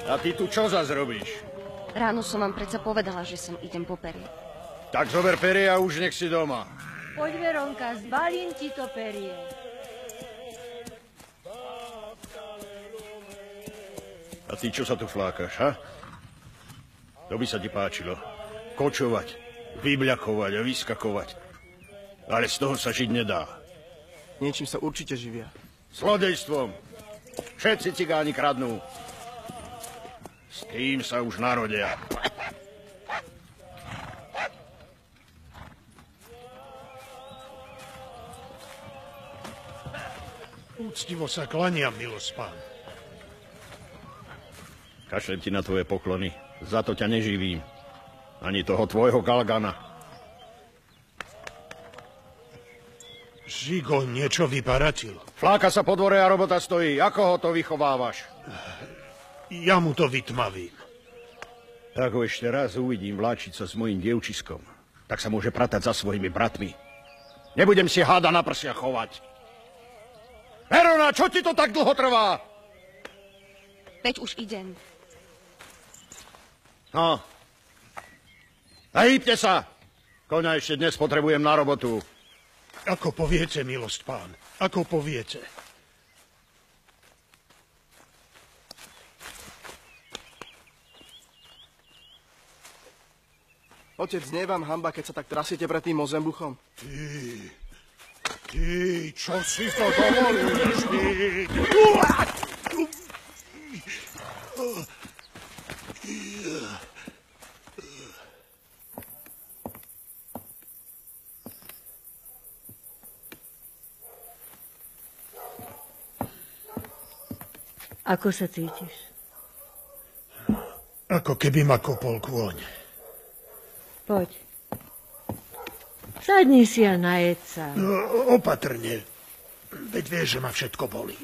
A ty tu čo zas robíš? Ráno som vám predsa povedala, že sem idem po perie. Tak zober perie a už nech si doma. Poď, Veronka, zbalím ti to perie. A ty čo sa tu flákaš, ha? To by sa ti páčilo. Kočovať, vybľakovať a vyskakovať. Ale z toho sa žiť nedá. Niečím sa určite živia. Zlodejstvom. Všetci cigáni kradnú. S tým sa už narodia. Úctivo sa klaniam, milospán. Kašlem ti na tvoje poklony. Za to ťa neživím. Ani toho tvojho galgana. Žigo niečo vyparatil. Fláka sa po dvore a robota stojí. Ako ho to vychovávaš? Ja mu to vytmavím. Ak ho ešte raz uvidím vláčiť sa s mojím dievčiskom, tak sa môže pratať za svojimi bratmi. Nebudem si háda na prsia chovať. Verona, čo ti to tak dlho trvá? Veď už idem. No. A hýbte sa. Koňa ešte dnes potrebujem na robotu. Ako poviete, milosť pán. Ako poviete. Otec, nie je vám hanba, keď sa tak trasiete pred tým Mozembuchom? Ty, čo si to dovoluješ, ty? Ako sa cítiš? Ako keby ma kopol kôň. Poď. Sadni si a najedz sa. Opatrne. Veď vieš, že ma všetko bolí.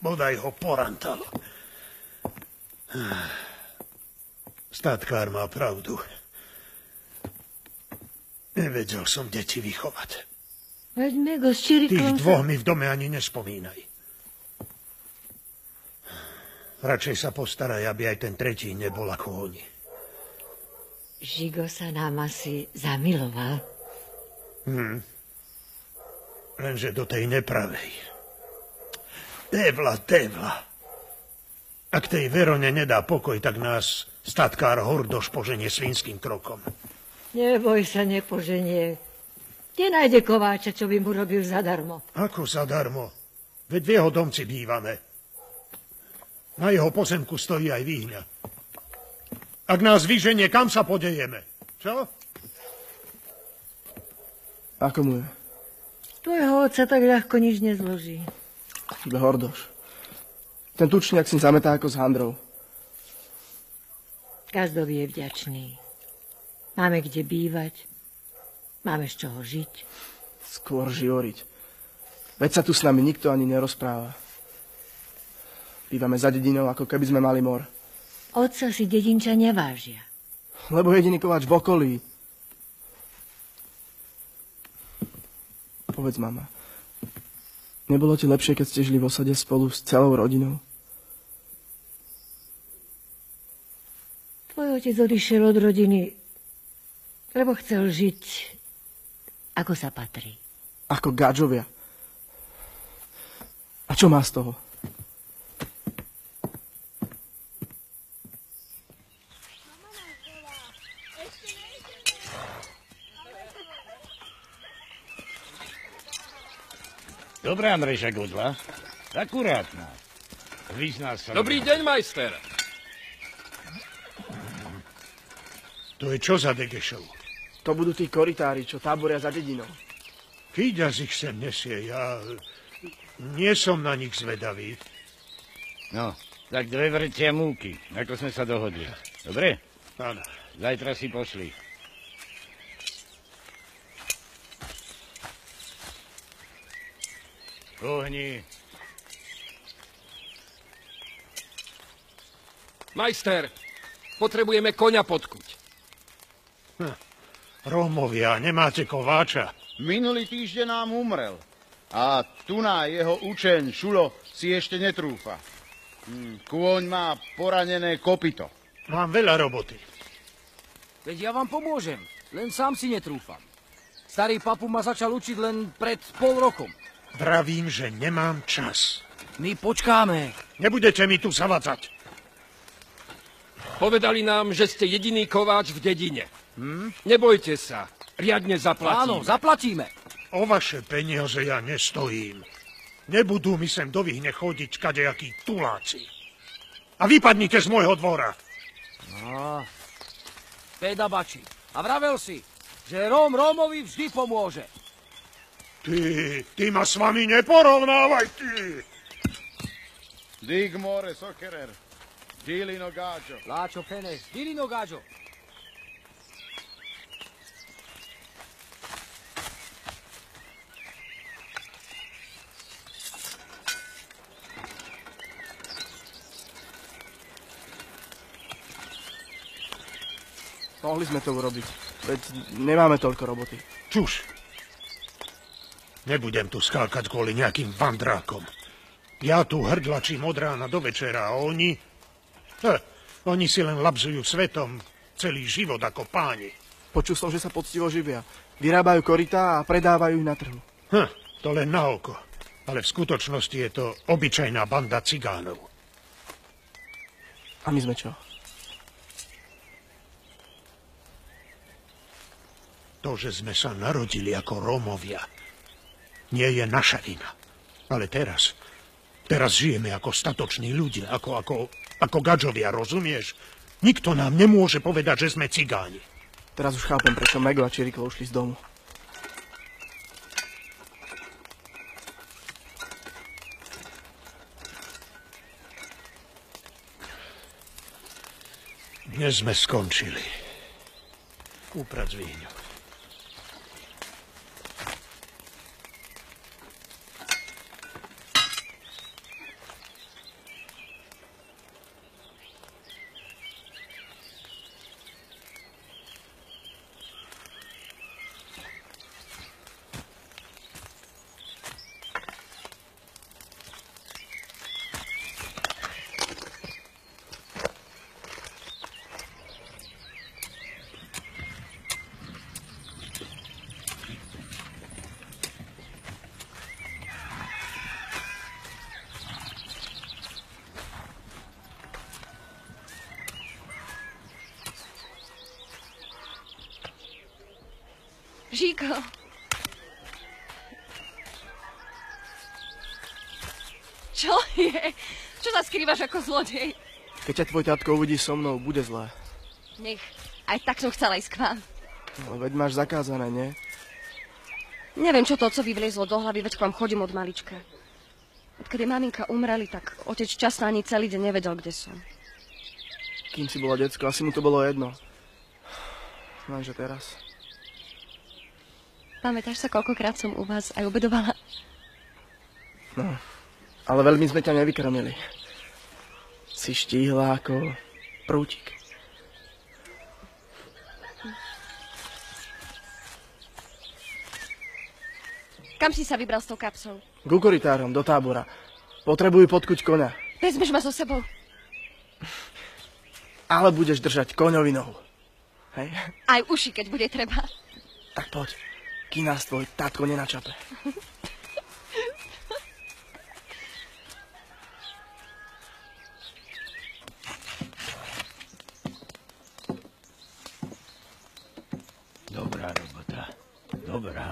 Bodaj ho porantal. Statkár má pravdu. Nevedel som deti vychovať. Veď Mego s Tých Čiriklom dvoch mi v dome ani nespomínaj. Radšej sa postaraj, aby aj ten tretí nebol ako oni. Žigo sa nám asi zamiloval. Lenže do tej nepravej. Devla. Ak tej Verone nedá pokoj, tak nás statkár Hordoš poženie svinským krokom. Neboj sa, nepoženie. Nenájde kováča, čo by mu robil zadarmo. Ako zadarmo? Veď v jeho domci bývame. Na jeho pozemku stojí aj výhňa. Ak nás vyženie, kam sa podejeme? Čo? Ako mu je? Tvojho otca tak ľahko nič nezloží. Iba Hordoš. Ten tučniak si zametá ako s handrou. Gazdovi je vďačný. Máme kde bývať. Máme z čoho žiť. Skôr živoriť. Veď sa tu s nami nikto ani nerozpráva. Bývame za dedinou, ako keby sme mali mor. Otca si dedinča nevážia. Lebo jediný kováč v okolí. Povedz, mama, nebolo ti lepšie, keď ste žili v osade spolu s celou rodinou? Tvoj otec odišiel od rodiny, lebo chcel žiť, ako sa patrí. Ako gadžovia. A čo má z toho? Dobrá, mreža godla. Akurátna. Vyzná sa. Dobrý deň, majster. To je čo za degešov? To budú tí koritári, čo táboria za dedinou. Kýďaz ich sem nesie, ja nie som na nich zvedavý. No, tak 2 vrtia múky, ako sme sa dohodli. Dobre? Áno. Zajtra si pošli. Uhni. Majster, potrebujeme koňa podkuť. Rómovia, nemáte kováča? Minulý týždeň nám umrel. A tu na jeho učeň Šulo si ešte netrúfa. Kôň má poranené kopyto. Mám veľa roboty. Veď ja vám pomôžem, len sám si netrúfam. Starý papu ma začal učiť len pred pol rokom. Vravím, že nemám čas. My počkáme. Nebudete mi tu zavadzať. Povedali nám, že ste jediný kováč v dedine. Nebojte sa, riadne zaplatíme. Áno, zaplatíme. O vaše peniaze ja nestojím. Nebudú mi sem do Vyhne chodiť kadejakí tuláci. A vypadnite z môjho dvora. No, pedabači. A vravel si, že Róm Rómovi vždy pomôže. Ty ma s vami neporovnávaj, ty! Digmore Sokerer, Dilino Gáčo. Láčo Penes, Dilino Gáčo. Mohli sme to urobiť, veď nemáme toľko roboty. Čuž. Nebudem tu skákať kvôli nejakým vandrákom. Ja tu hrdlačím od rána do večera a oni... oni si len labzujú svetom celý život ako páni. Počul som, že sa poctivo živia. Vyrábajú korytá a predávajú ich na trhu. To len na oko. Ale v skutočnosti je to obyčajná banda cigánov. A my sme čo? To, že sme sa narodili ako Rómovia, nie je naša vina. Ale teraz žijeme ako statoční ľudia, ako gadžovia, rozumieš? Nikto nám nemôže povedať, že sme cigáni. Teraz už chápem, prečo Mego a Čiriklo ušli z domu. Dnes sme skončili. Uprac Vyhňu. Žíko. Čo je? Čo sa skrývaš ako zlodej? Keď ťa tvoj tatko uvidí so mnou, bude zlé. Nech, aj tak som chcela ísť k vám. Ale veď máš zakázané, nie? Neviem, čo to otcovi vliezlo do hlavy, veď k vám chodím od malička. Odkedy maminka umreli, tak otec často ani celý deň nevedel, kde som. Kým si bola decko, asi mu to bolo jedno. Lenže teraz. Pamätáš sa, koľkokrát som u vás aj obedovala? No, ale veľmi sme ťa nevykrmili. Si štíhla ako prútik. Kam si sa vybral s tou kapsou? K ukoritárom, do tábora. Potrebujú podkuť koňa. Vezmeš ma so sebou? Ale budeš držať koňovi nohu. Hej? Aj uši, keď bude treba. Tak poď, kým nás tvoj tatko nenačape. Dobrá robota. Dobrá.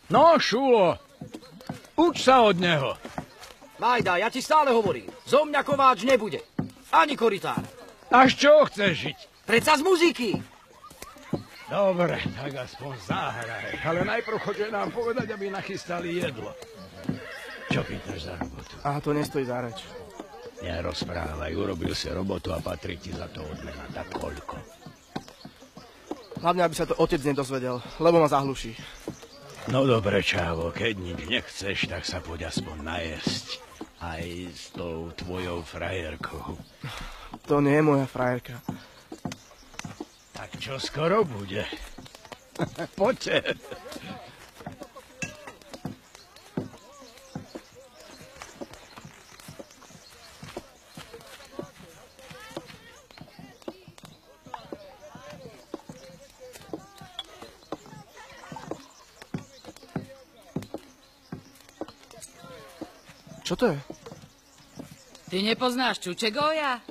No, Šulo, uč sa od neho. Majda, ja ti stále hovorím. Zo mňa kováč nebude. Ani koritár. A z čoho chceš žiť? Predsa z muziky. Dobre, tak aspoň zahraj. Ale najprv choďte nám povedať, aby nachystali jedlo. Čo pýtaš za robotu? A to nestojí za reč. Nerozprávaj, urobil si robotu a patrí ti za to odmena. Tak koľko? Hlavne, aby sa to otec nedozvedel, lebo ma zahluší. No dobre, čávo, keď nič nechceš, tak sa poď aspoň najesť. Aj s tou tvojou frajerkou. To nie je moja frajerka. Tak čo skoro bude? Poďte. Čo to je? Ty nepoznáš Čučegoja?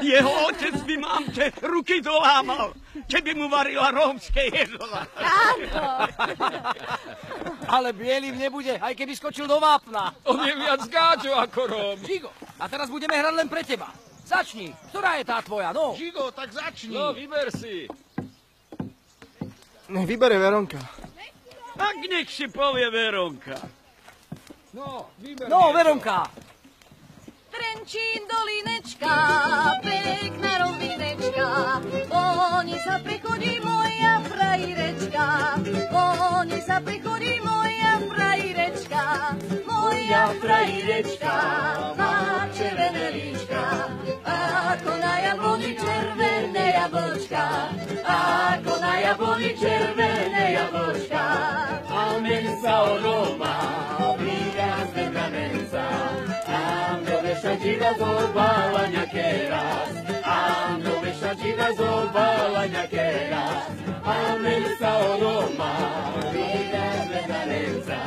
Jeho otec by mamče ruky dolámal, keby mu varila rómske jedlo. Áno. Ale bielým nebude, aj keby skočil do vápna. On je viac gáčo ako Róm. Žigo, a teraz budeme hrať len pre teba. Začni, ktorá je tá tvoja, no? Žigo, tak začni. No, vyber si. Nech vybere Veronka. Tak nech si povie Veronka. No, vyber. No, Veronka. Trenčín dolinečka, pekná rovinečka, oni sa prichodí moja frajrečka, oni sa prichodí moja frajrečka, moja frajrečka, má červené líčka, ako na jabloni červené jablčka, ako na jabloni červené jablčka. Amen sa odoma, výraz vedramenca, Vešadžina zobala nejaké raz, áno, vešadžina zobala nejaké raz, amen sa odoma, výraz vedramenca,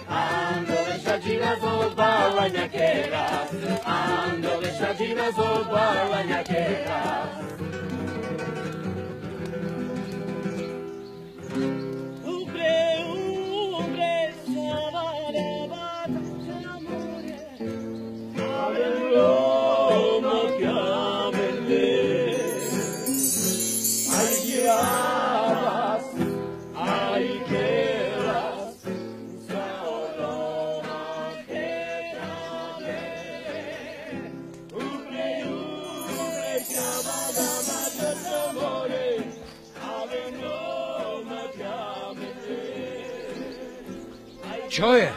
áno, vešadžina zobala nejaké raz, áno, vešadžina zobala nejaké raz. Čo je?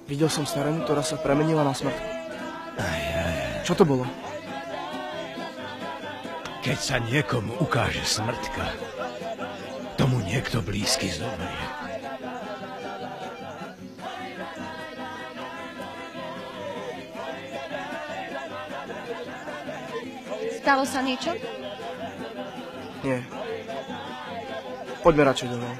Videl som starenu, ktorá sa premenila na smrtku. Čo to bolo? Keď sa niekomu ukáže smrtka, tomu niekto blízky zomrie. Stalo sa niečo? Nie. Poďme radšej domov.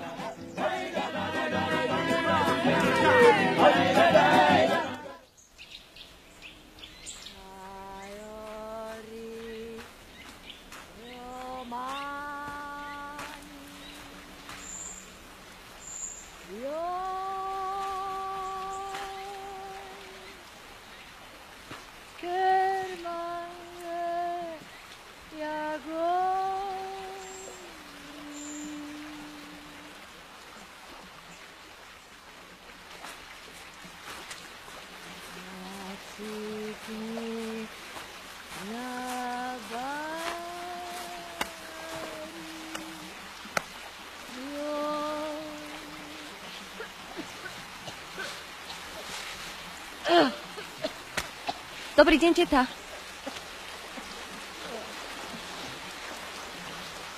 Dobrý deň, teta.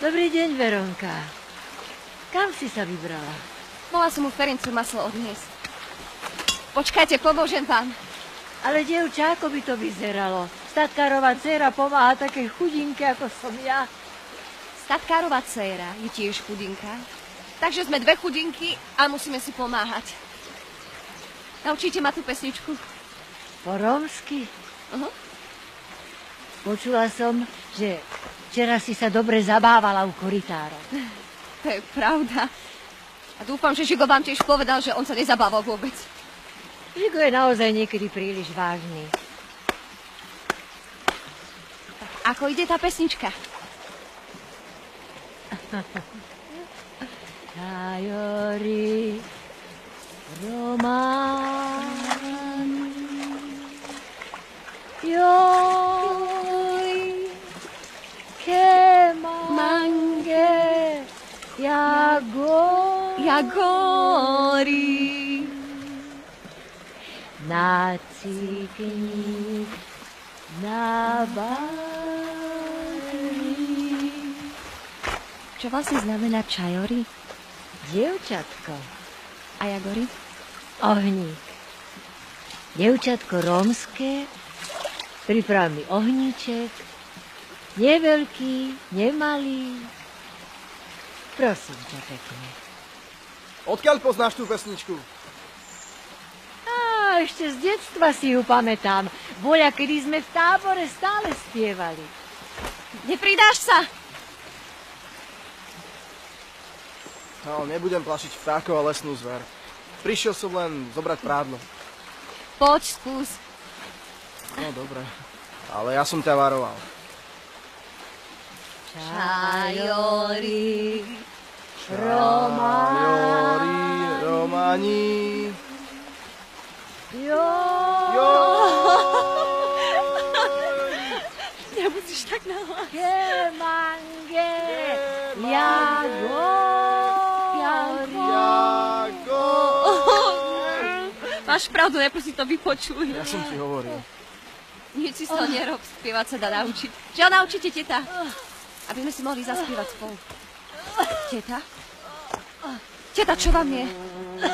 Dobrý deň, Veronka. Kam si sa vybrala? Mohla som mu Ferencu maslo odniesť. Počkajte, pomôžem vám. Ale dievča, ako by to vyzeralo? Statkárová dcéra pomáha takej chudinke, ako som ja. Statkárová dcéra je tiež chudinka. Takže sme dve chudinky a musíme si pomáhať. Naučíte ma tú pesničku? Po rómsky? Uh-huh. Počula som, že včera si sa dobre zabávala u korytárov. To je pravda. A dúfam, že Žigo vám tiež povedal, že on sa nezabával vôbec. Žigo je naozaj niekedy príliš vážny. Ako ide tá pesnička? Tajori Román Joj Ke mange Jagori Nacikni na bári. Čo vlastne znamená čajori? Dievčatko. A jagori? Ohník. Dievčatko rómske, priprav mi ohníček, neveľký, nemalý. Prosím ťa pekne. Odkiaľ poznáš tú pesničku? Ešte z detstva si ju pamätám. Voľa, kedy sme v tábore stále spievali. Nepridáš sa? No, nebudem plašiť vtákov a lesnú zver. Prišiel som len zobrať prádlo. Poď, skús. No, dobre. Ale ja som ťa varoval. Čajori, Romani. Nemusíš tak nahlas. Kemange, Máš pravdu, najprv si to vypočuj. Ja som ti hovoril. Nič si z toho nerob, spievať sa dá naučiť. Čo naučíte, teta? Aby sme si mohli zaspievať spolu. Teta? Teta, čo vám je?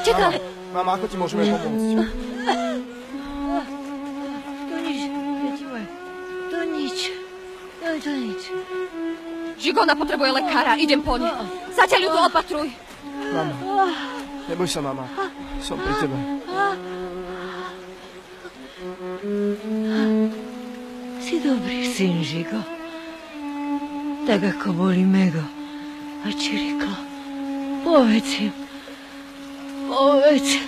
Teta! Mama, ako ti môžeme pomôcť? To nič. Žigona potrebuje lekára, idem po ne. Zatiaľ ju tu opatruj. Mama, neboj sa, mama. Som pri tebe. Si dobrý syn, Žigo. Tak ako boli Mego a Čiriklo. Povedz im. Povedz.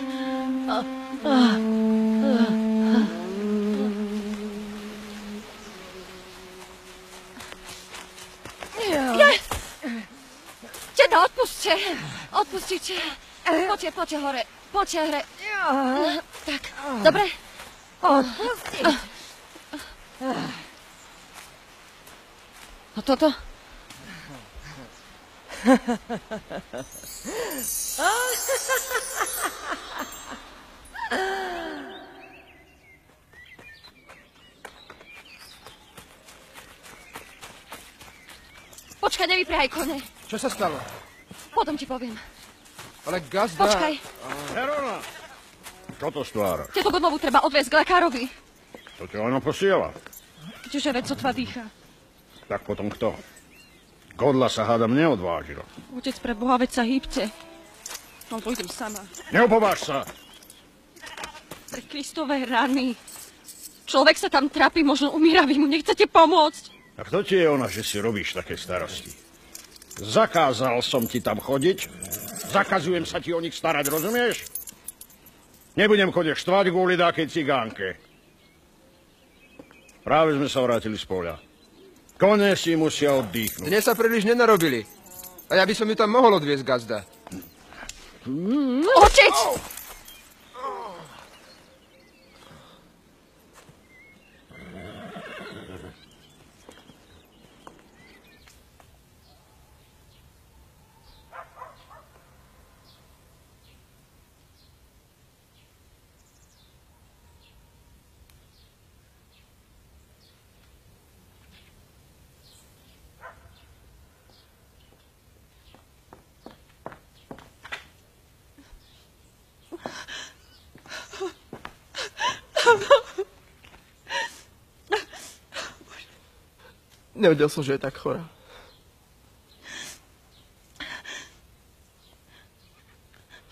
Teta, odpusťte. Odpustite. Poďte hore. Poďte hore. Tak, dobre? Odpustiť. A toto? Počkaj, nevyprehaj kone. Čo sa stalo? Potom ti poviem. Ale gazda... Počkaj. Herona! Čo to stvára? Tieto Godlovu treba odviesť k lekárovi. To ťa ona posiela. Keďže veď sotva dýcha. Tak potom kto? Godla sa hádam neodvážila. Otec, pre Boha, veď sa hýbte. No, pôjdem sama. Neopováž sa! Pre Kristové rany. Človek sa tam trápi, možno umíra, vy mu nechcete pomôcť. A kto ti je ona, že si robíš také starosti? Zakázal som ti tam chodiť, zakazujem sa ti o nich starať, rozumieš? Nebudem chodiť štvať kvôli dákej cigánke. Práve sme sa vrátili z poľa. Kone si musia oddychnúť. Dnes sa príliš nenarobili. A ja by som ju tam mohol odviesť, gazda. Otec! Nevedel som, že je tak chorá.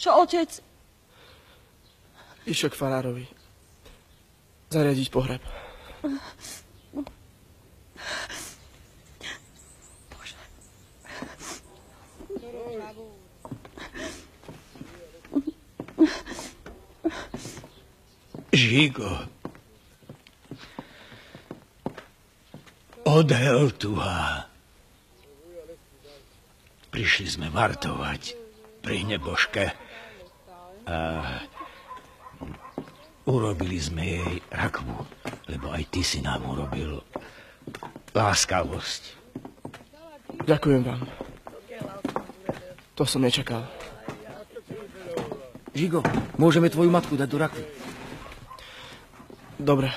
Čo otec? Išiel k farárovi. Zariadiť pohreb. Žigo. Odhel tuha. Prišli sme vartovať pri nebožke a urobili sme jej rakvu, lebo aj ty si nám urobil láskavosť. Ďakujem vám. To som nečakal. Žigo, môžeme tvoju matku dať do rakvy. Dobre.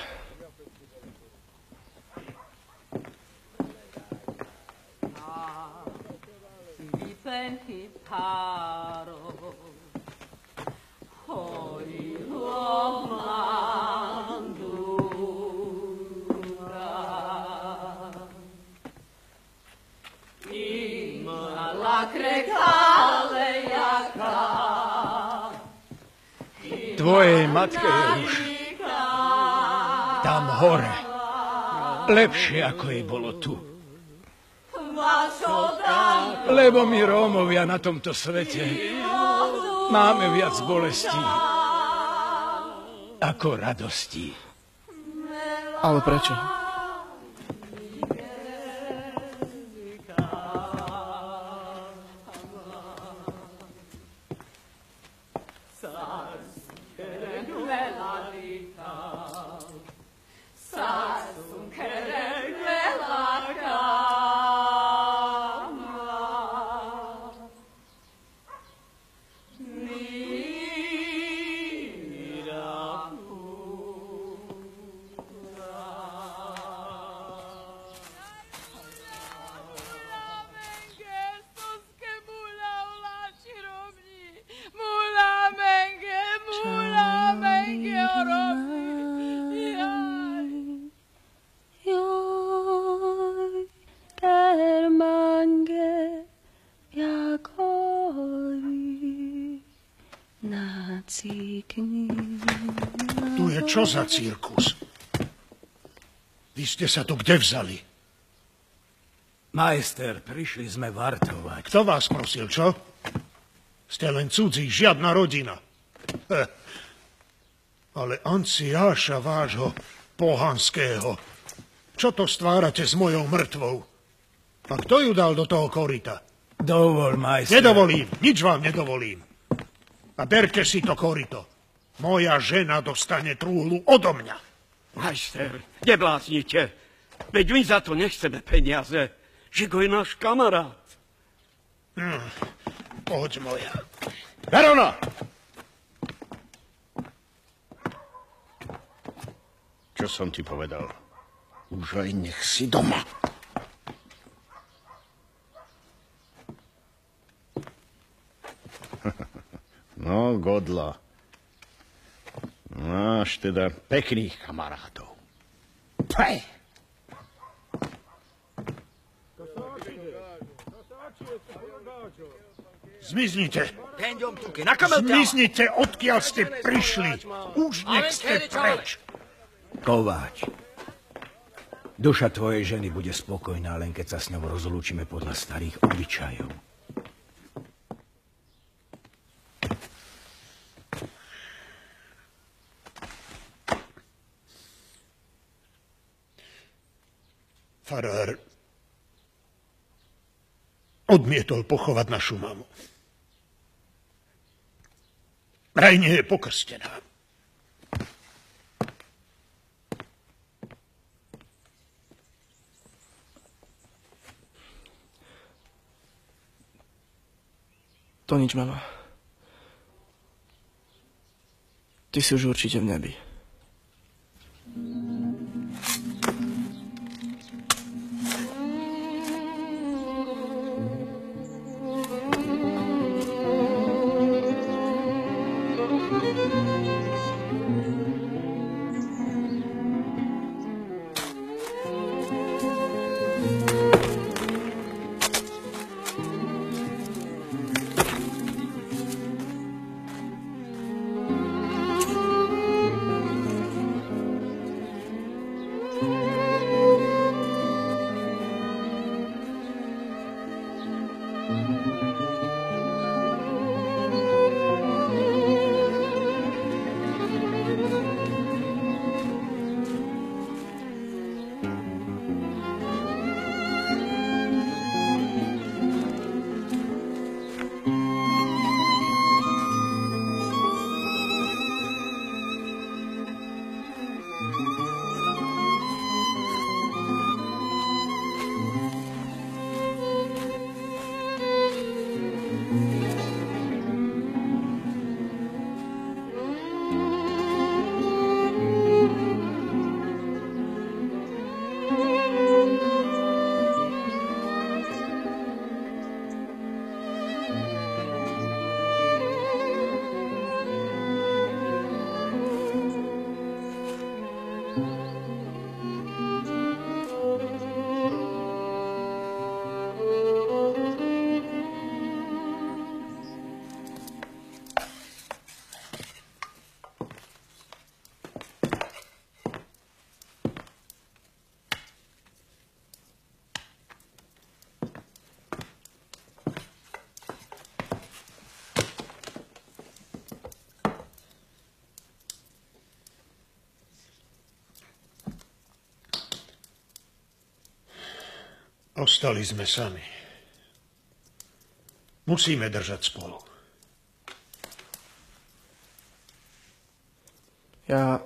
Tvojej matke je už tam hore. Lepšie, ako jej bolo tu. Lebo my Rómovia na tomto svete máme viac bolestí ako radostí. Ale prečo? Tu je čo za cirkus? Vy ste sa tu kde vzali? Majster, prišli sme vartovať. Kto vás prosil, čo? Ste len cudzí, žiadna rodina. Ale anciáša vášho pohanského, čo to stvárate s mojou mŕtvou? A kto ju dal do toho koryta? Dovol, majster. Nedovolím, nič vám nedovolím. A berte si to koryto. Moja žena dostane trúhlu odo mňa. Majster, nebláznite. Veď my za to nechceme peniaze. Žigo je náš kamarát. Poď moja. Verona! Čo som ti povedal? Už aj nech si doma. No, godla. Máš teda pekných kamarátov. Pej! Zmiznite. Zmiznite, odkiaľ ste prišli. Už nech ste preč. Kováč. Duša tvojej ženy bude spokojná, len keď sa s ňou rozlúčime podľa starých obyčajov. Farár odmietol pochovať našu mamu. Vraj nie je pokrstená. To nič, mama. Ty si už určite v nebi. Ostali sme sami. Musíme držať spolu. Ja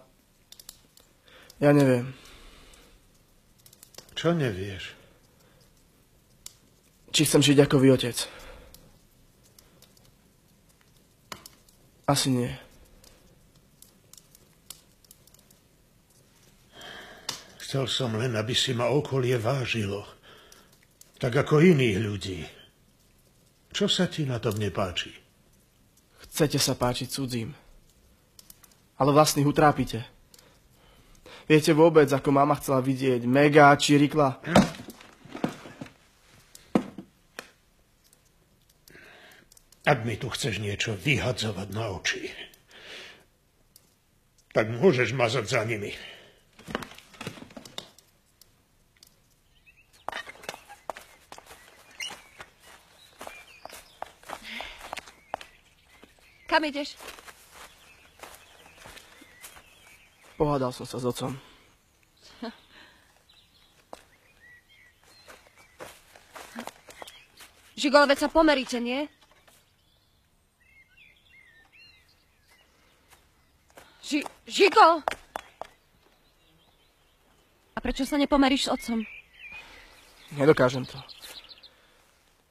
neviem. Čo nevieš? Či chcem žiť ako vy, otec? Asi nie. Chcel som len, aby si ma okolie vážilo. Tak ako iných ľudí. Čo sa ti na tom nepáči? Chcete sa páčiť cudzím. Ale vlastných utrápite. Viete vôbec, ako mama chcela vidieť Mega či Rikla? Ak mi tu chceš niečo vyhadzovať na oči, tak môžeš mazať za nimi. Kam ideš? Pohádal som sa s otcom. Žigol, veď sa pomeríte, nie? Žigol! A prečo sa nepomeríš s otcom? Nedokážem to.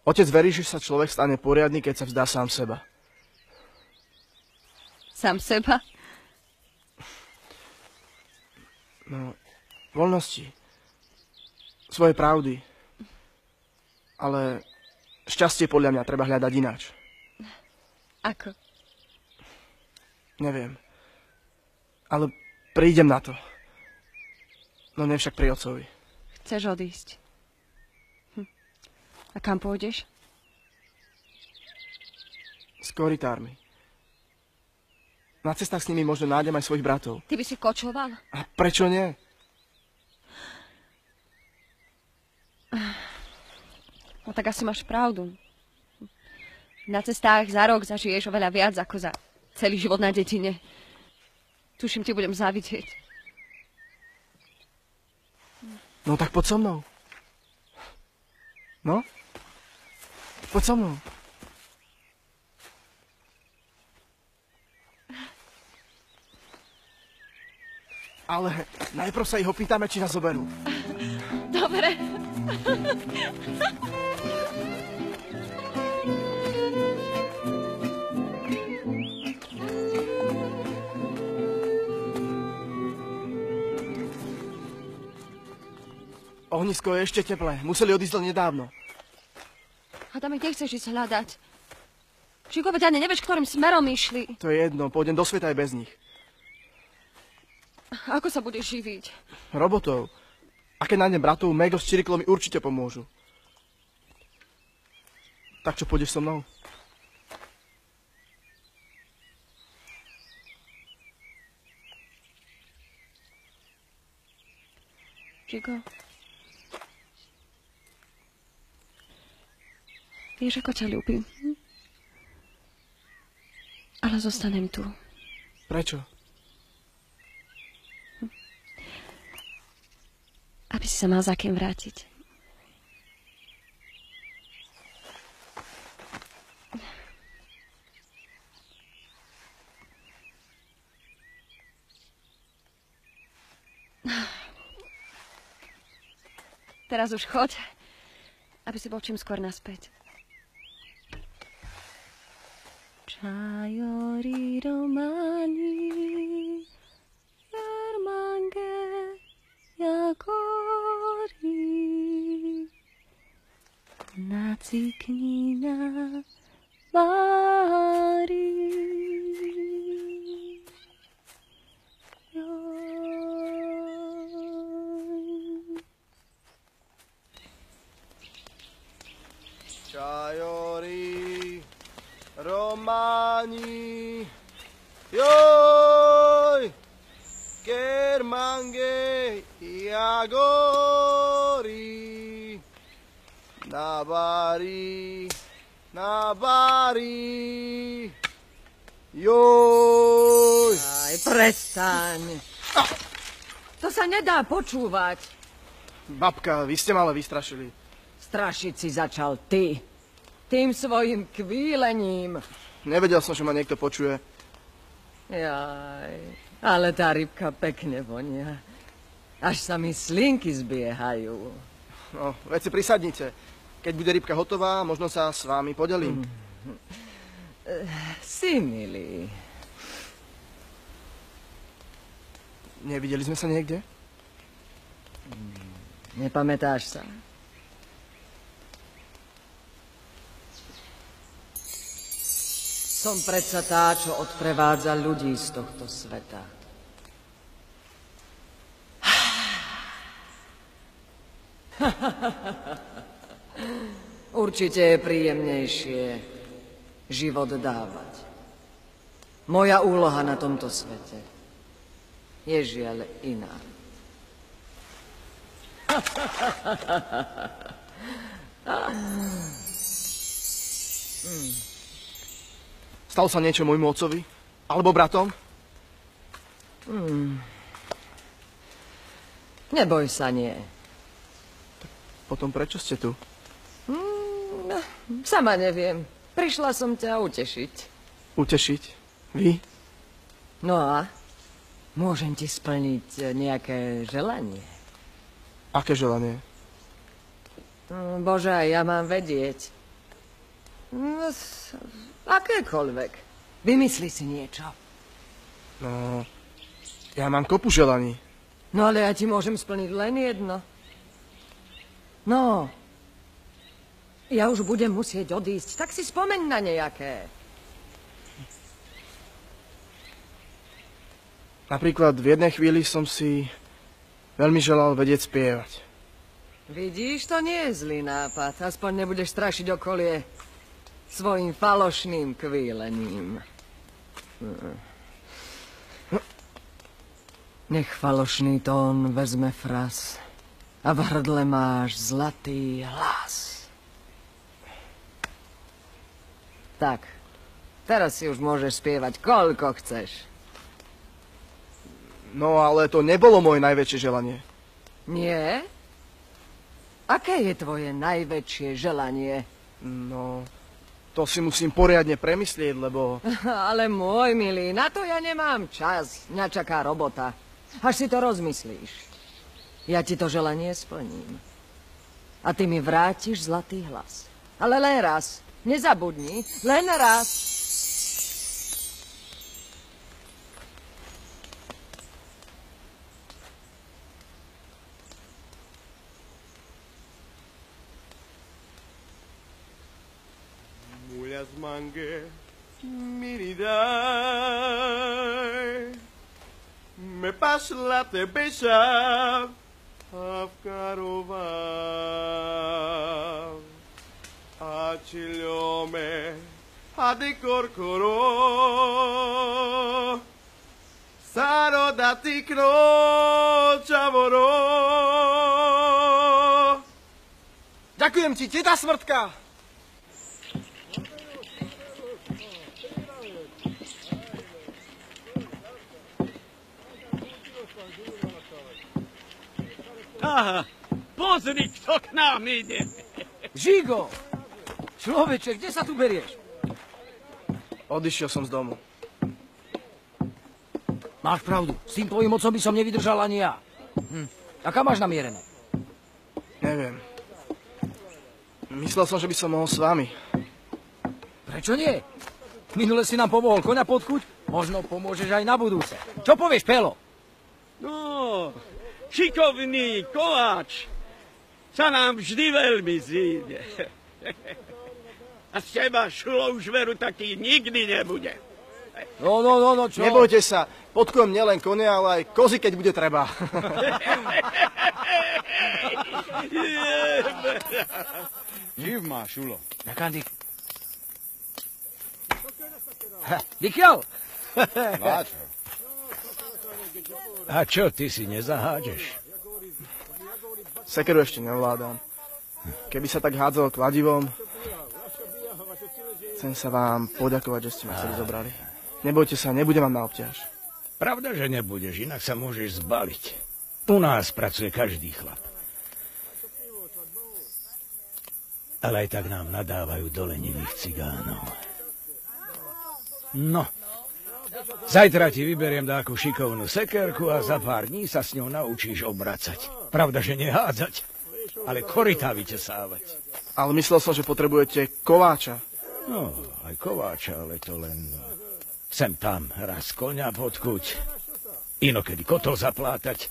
Otec verí, že sa človek stane poriadny, keď sa vzdá sám seba. Sám seba? No, voľnosti. Svoje pravdy. Ale šťastie podľa mňa treba hľadať ináč. Ako? Neviem. Ale prídem na to. No nie však pri otcovi. Chceš odísť. A kam pôjdeš? S korytármi. Na cestách s nimi možno nájdem aj svojich bratov. Ty by si kočoval? A prečo nie? No tak asi máš pravdu. Na cestách za rok zažiješ oveľa viac ako za celý život na dedine. Tuším, ti budem závidieť. No tak poď so mnou. No? Poď so mnou. Ale najprv sa ich opýtame, či nás zoberú. Dobre. Ohnisko je ešte teplé. Museli odísť len nedávno. Adame, kde chceš ísť hľadať? Žigo, veď ani nevieš, ktorým smerom išli. To je jedno, pôjdem do sveta aj bez nich. Ako sa budeš živiť? Robotov. A keď nájdem bratov, Mego s Čiriklom mi určite pomôžu. Tak čo, pôjdeš so mnou? Žigo. Vieš, ako ťa ľúbim. Ale zostanem tu. Prečo? Aby si sa mal za kým vrátiť. Teraz už choď, aby si bol čím skôr naspäť. Čajori romani, jarmange, jagori, nacikni na bari. Čajori, romani, joj, kermange, jagori, na bari, joj. Aj, prestaň. To sa nedá počúvať. Babka, vy ste ma ale vystrašili. Strašiť si začal ty. Tým svojim kvílením. Nevedel som, že ma niekto počuje. Jaj, ale tá rybka pekne vonia. Až sa mi slinky zbiehajú. No, veď si prisadnite. Keď bude rybka hotová, možno sa s vámi podelím. Si milý. Nevideli sme sa niekde? Nepamätáš sa? Som predsa tá, čo odprevádza ľudí z tohto sveta. Určite je príjemnejšie život dávať. Moja úloha na tomto svete je žiaľ iná. Stalo sa niečo môjmu otcovi? Alebo bratom? Neboj sa, nie. Potom prečo ste tu? Sama neviem. Prišla som ťa utešiť. Utešiť? Vy? No a? Môžem ti splniť nejaké želanie? Aké želanie? Bože, ja mám vedieť. Akékoľvek. Vymysli si niečo. No, ja mám kopu želaní. No ale ja ti môžem splniť len jedno. No, ja už budem musieť odísť, tak si spomeň na nejaké. Napríklad v jednej chvíli som si veľmi želal vedieť spievať. Vidíš, to nie je zlý nápad. Aspoň nebudeš strašiť okolie svojim falošným kvílením. Nech falošný tón vezme fras a v hrdle máš zlatý hlas. Tak, teraz si už môžeš spievať koľko chceš. No ale to nebolo moje najväčšie želanie. Nie? Aké je tvoje najväčšie želanie? No, to si musím poriadne premyslieť, lebo... Ale môj milý, na to ja nemám čas. Mňa čaká robota. Až si to rozmyslíš. Ja ti to želanie splním. A ty mi vrátiš zlatý hlas. Ale len raz. Nezabudni. Len raz. Mange miridai me pas la te besa afkarova achilome adi korkoro saro datikno čavoro. Ďakujem ti, teta Smrtka! Aha, pozri, kto k nám ide. Žigo! Človeče, kde sa tu berieš? Odišiel som z domu. Máš pravdu, s tým tvojim otcom by som nevydržal ani ja. A kam máš namierené? Neviem. Myslel som, že by som mohol s vami. Prečo nie? Minule si nám pomohol koňa podkuť, možno pomôžeš aj na budúce. Čo povieš, Pelo? No, šikovný kováč sa nám vždy veľmi zíde. A z teba, Šulo, už veru taký nikdy nebude. No, čo? Nebojte sa, podkujem nielen kone, ale aj kozy, keď bude treba. Živ má, Šulo. Nakandy. Vykiaľ? Váčo. A čo, ty si nezahádžeš? Sekeru ešte nevládam. Keby sa tak hádzalo kladivom, chcem sa vám poďakovať, že ste ma chceli zobrali. Nebojte sa, nebudem vám na obťaž. Pravda, že nebudeš, inak sa môžeš zbaliť. U nás pracuje každý chlap. Ale aj tak nám nadávajú do lenivých cigánov. No, zajtra ti vyberiem dáku šikovnú sekerku a za pár dní sa s ňou naučíš obracať. Pravda, že nehádzať, ale korytá vytesávať. Ale myslel som, že potrebujete kováča. No, aj kováča, ale to len sem tam raz koňa podkuť, inokedy kotol zaplátať.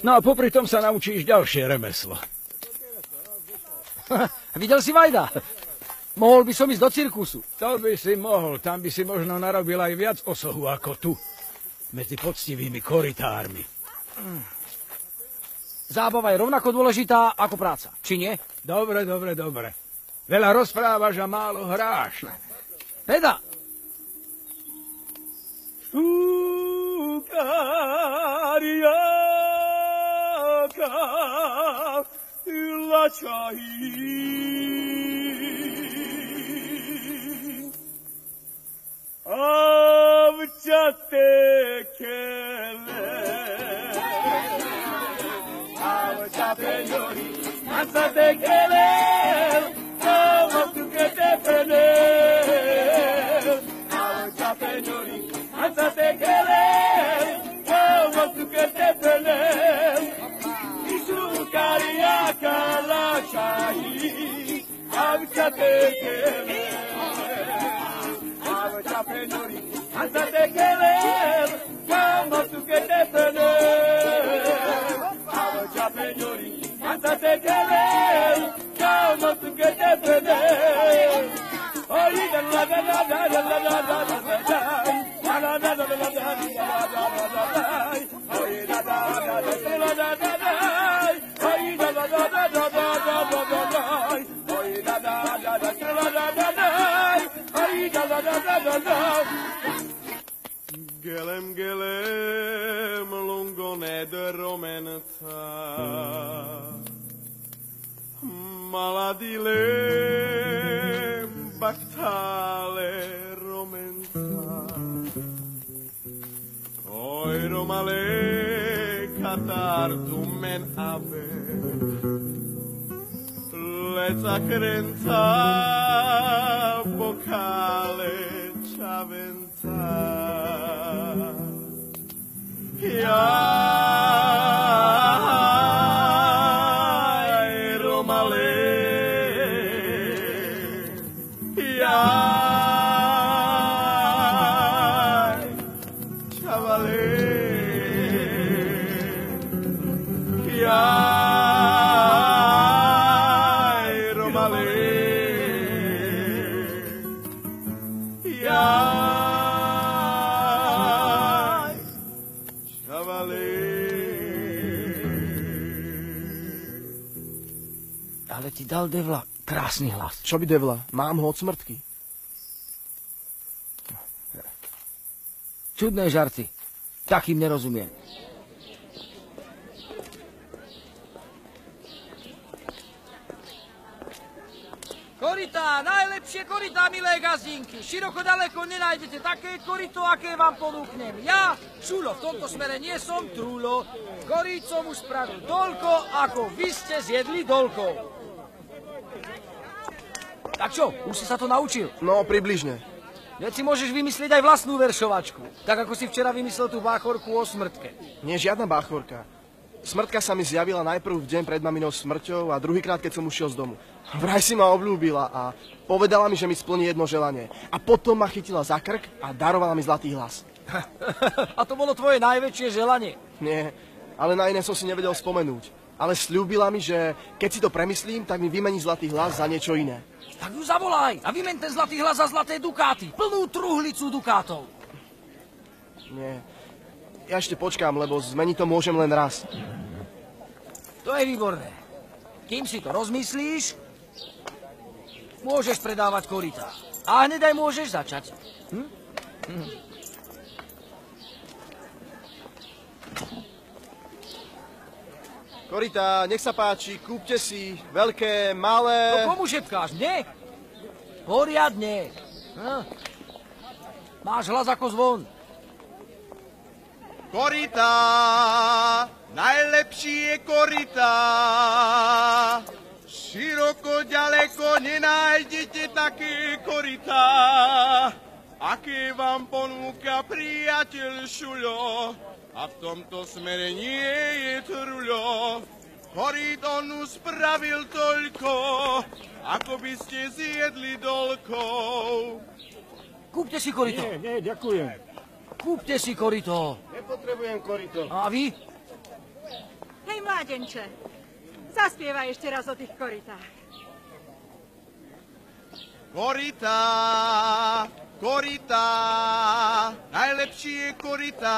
No a popri tom sa naučíš ďalšie remeslo. Videl si Vajda? Mohol by som ísť do cirkusu. To by si mohol, tam by si možno narobil aj viac osohu ako tu, medzi poctivými korytármi. Zábava je rovnako dôležitá ako práca, či nie? Dobre. Veľa rozprávaš a málo hráš. Teda. Gelem lungone de romenta maladile bactale romenta oi romale catar tu men ave leca crenta vocale chaventa Ai, Romale, ai, chavale, ai, Romale, ai. Ale ti dal Devla krásny hlas. Čo by Devla? Mám ho od smrtky. Čudné žarty. Takým nerozumiem. Korytá, najlepšie korytá, milé gazdinky. Široko ďaleko nenájdete také koryto, aké vám ponúknem. Ja, Šulo, v tomto smere nie som trúlo. Koryt som už spravil toľko, ako vy ste zjedli dolkov. Tak čo, už si sa to naučil? No, približne. Veď si môžeš vymyslieť aj vlastnú veršovačku. Tak ako si včera vymyslel tú báchorku o smrtke. Nie, žiadna báchorka. Smrtka sa mi zjavila najprv v deň pred maminou smrťou a druhýkrát, keď som ušiel z domu. Vraj si ma obľúbila a povedala mi, že mi splní jedno želanie. A potom ma chytila za krk a darovala mi zlatý hlas. A to bolo tvoje najväčšie želanie? Nie, ale na iné som si nevedel spomenúť. Ale sľúbila mi, že keď si to premyslím, tak mi vymení zlatý hlas za niečo iné. Tak ju zavolaj a vymen ten zlatý hlas za zlaté dukáty. Plnú truhlicu dukátov. Nie. Ja ešte počkám, lebo zmeniť to môžem len raz. To je výborné. Kým si to rozmyslíš, môžeš predávať korytá. A hneď aj môžeš začať. Korytá, nech sa páči, kúpte si. Veľké, malé... No komu šepkáš? Mne? Poriadne. Máš hlas ako zvon. Korytá, najlepšie korytá. Široko ďaleko nenájdete také korytá, aké vám ponúka priateľ Šulo. A v tomto smere nie je trulo. Koryt on spravil toľko, ako by ste zjedli dolkou. Kúpte si koryto. Nie, ďakujem. Kúpte si koryto. Nepotrebujem koryto. A vy? Hej, mládenče, zaspievaj ešte raz o tých korytách. Korytá, korytá, najlepšie korytá.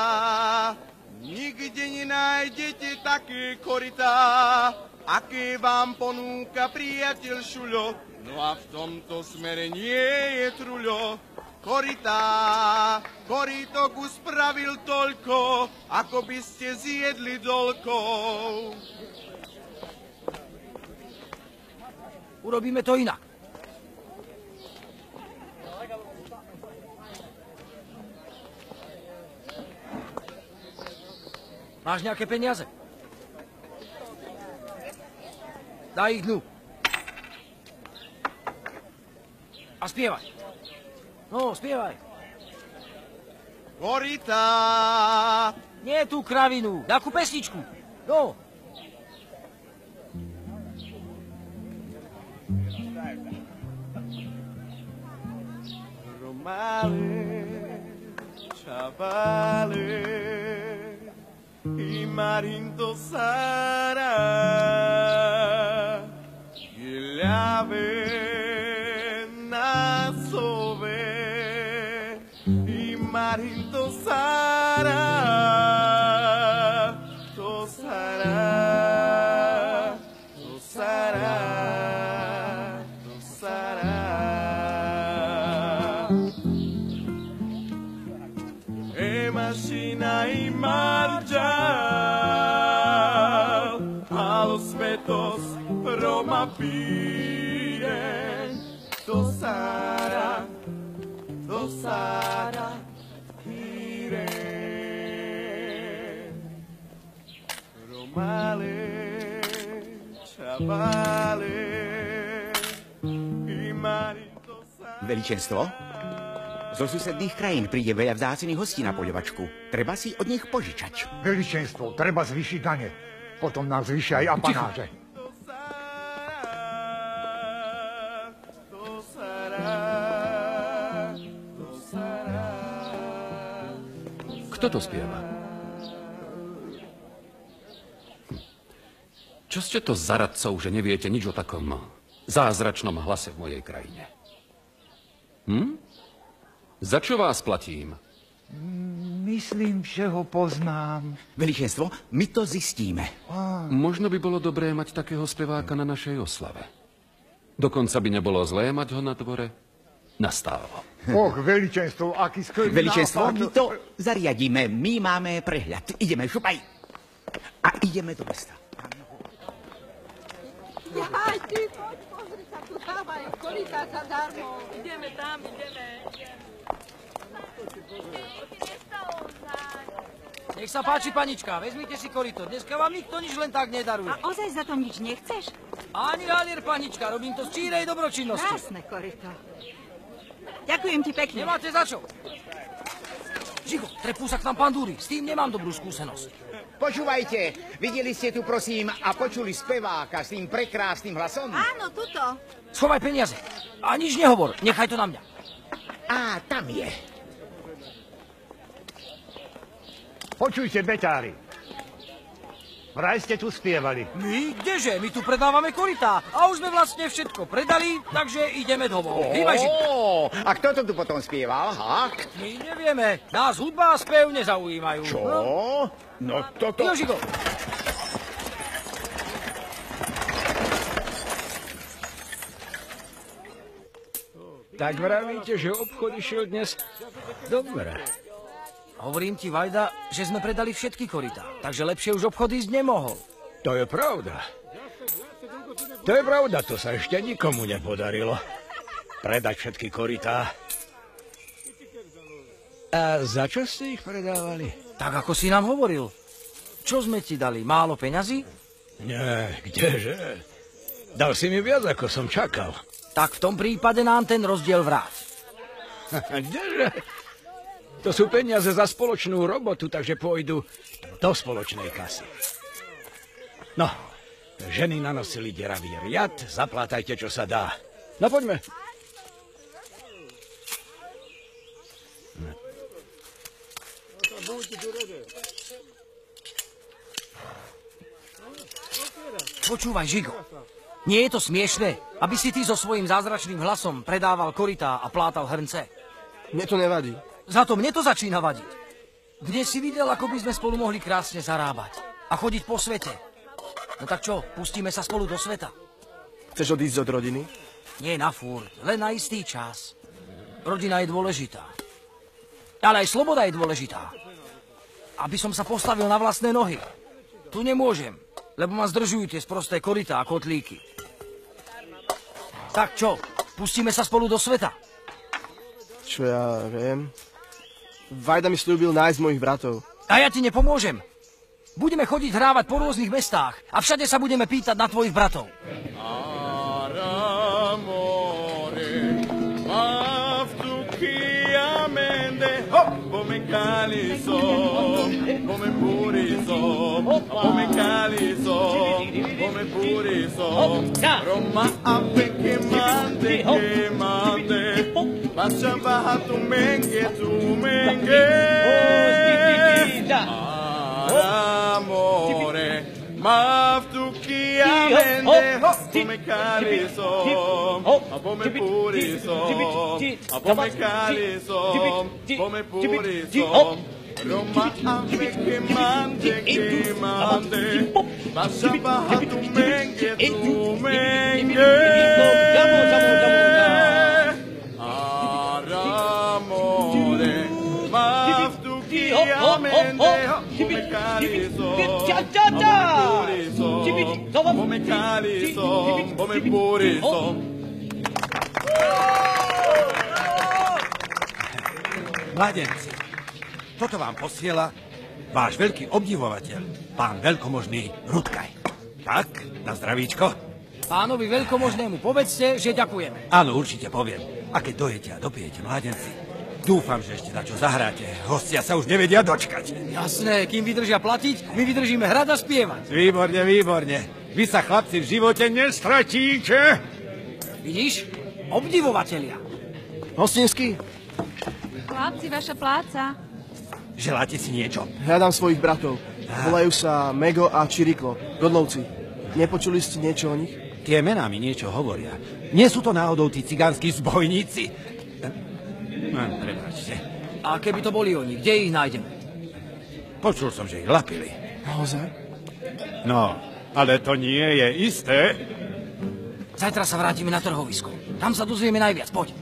Nikde nenájdete také korytá, aké vám ponúka priateľ Šulo. No a v tomto smere nie je trulo. Korytá, korytok spravil toľko, ako by ste zjedli dolkou. Urobíme to inak. Máš nejaké peniaze? Daj ich dnu. A spievaj. No, spievaj. Korytá. Nie tú kravinu, takú pesničku. No. Romale, chavale, y Marinto Sara, y la na sove, y Marinto Sara, to Sara, to Sara, to Sara. Machina y marcha a los vetos Roma piden to Sara piden Romale, chavale y marito Sara. Veličenstvo? Zo susedných krajín príde veľa vzácnych hostí na poľovačku. Treba si od nich požičať. Veličenstvo, treba zvýšiť dane. Potom nás zvýšia aj apanáže. Kto to spieva? Čo ste to za radcov, že neviete nič o takom zázračnom hlase v mojej krajine? Za čo vás platím? Myslím, že ho poznám. Veličenstvo, my to zistíme. Možno by bolo dobré mať takého speváka na našej oslave. Dokonca by nebolo zlé mať ho na dvore nastávo. Veličenstvo, aký skvelý Veličenstvo, nápad. my to zariadíme. My máme prehľad. Ideme, šupaj. A ideme do mesta. Jaj, ty, poď, pozri sa, tu dávajú korytá zadarmo. Ideme tam, ideme. Nech sa páči, panička, vezmite si koryto. Dneska vám nikto nič len tak nedaruje. A ozaj za to nič nechceš? Ani halier, panička, robím to z čírej dobročinnosti. Krásne koryto. Ďakujem ti pekne. Nemáte za čo. Žigo, trepú sa k nám pandúry. S tým nemám dobrú skúsenosť. Počúvajte, videli ste tu, prosím, a počuli speváka s tým prekrásnym hlasom? Áno, tuto. Schovaj peniaze. A nič nehovor, nechaj to na mňa. Á, tam je. Počujte, beťári. Vraj ste tu spievali. My? Kdeže? My tu predávame korytá. A už sme vlastne všetko predali, takže ideme domov. Hýbaj, Žigo. A kto to tu potom spieval, hák? My nevieme. Nás hudba a spev nezaujímajú. Čo? No toto... Jo, Žigo. Tak vravíte, že obchod išiel dnes dobre. Hovorím ti, Vajda, že sme predali všetky korytá, takže lepšie už obchod ísť nemohol. To je pravda. To je pravda, to sa ešte nikomu nepodarilo. Predať všetky korytá. A za čo ste ich predávali? Tak ako si nám hovoril. Čo sme ti dali? Málo peňazí? Nie, kdeže? Dal si mi viac, ako som čakal. Tak v tom prípade nám ten rozdiel vráť. Kdeže? To sú peniaze za spoločnú robotu, takže pôjdu do spoločnej kasy. No, ženy nanosili deravý riad, zaplátajte, čo sa dá. No poďme. Počúvaj, Žigo. Nie je to smiešné, aby si ty so svojím zázračným hlasom predával korytá a plátal hrnce? Mne to nevadí. Za to mne to začína vadiť. Dnes si videl, ako by sme spolu mohli krásne zarábať a chodiť po svete. No tak čo, pustíme sa spolu do sveta? Chceš odísť od rodiny? Nie na furt, len na istý čas. Rodina je dôležitá. Ale aj sloboda je dôležitá. Aby som sa postavil na vlastné nohy. Tu nemôžem, lebo ma zdržujú tie sprosté korytá a kotlíky. Tak čo, pustíme sa spolu do sveta? Čo ja viem? Vajda mi slúbil nájsť mojich bratov. A ja ti nepomôžem. Budeme chodiť hrávať po rôznych mestách a všade sa budeme pýtať na tvojich bratov. Passa baja tu mengue, amore, maftukiamente, come caliso, come puriso, come caliso, come puriso. Roma ame quemante, passa baja tu mengue, come caliso, come puriso. Mladenci, toto vám posiela váš veľký obdivovateľ, pán veľkomožný Rudkaj. Tak, na zdravíčko. Pánovi veľkomožnému povedzte, že ďakujeme. Áno, určite poviem. A keď dojete a dopijete, mladenci, dúfam, že ešte na čo zahráte. Hostia sa už nevedia dočkať. Jasné, kým vydržia platiť, my vydržíme hrať a spievať. Výborne, výborne. Vy sa, chlapci, v živote nestratíte. Vidíš? Obdivovatelia. Hostinský? Chlapci, vaša pláca. Želáte si niečo? Hľadám svojich bratov. Volajú sa Mego a Čiriklo. Godlovci. Nepočuli ste niečo o nich? Tie mená mi niečo hovoria. Nie sú to náhodou tí cigánski zbojníci? Prepáčte. A keby to boli oni, kde ich nájdeme? Počul som, že ich lapili. Naozaj? No, ale to nie je isté. Zajtra sa vrátime na trhovisko. Tam sa dozvieme najviac, poď.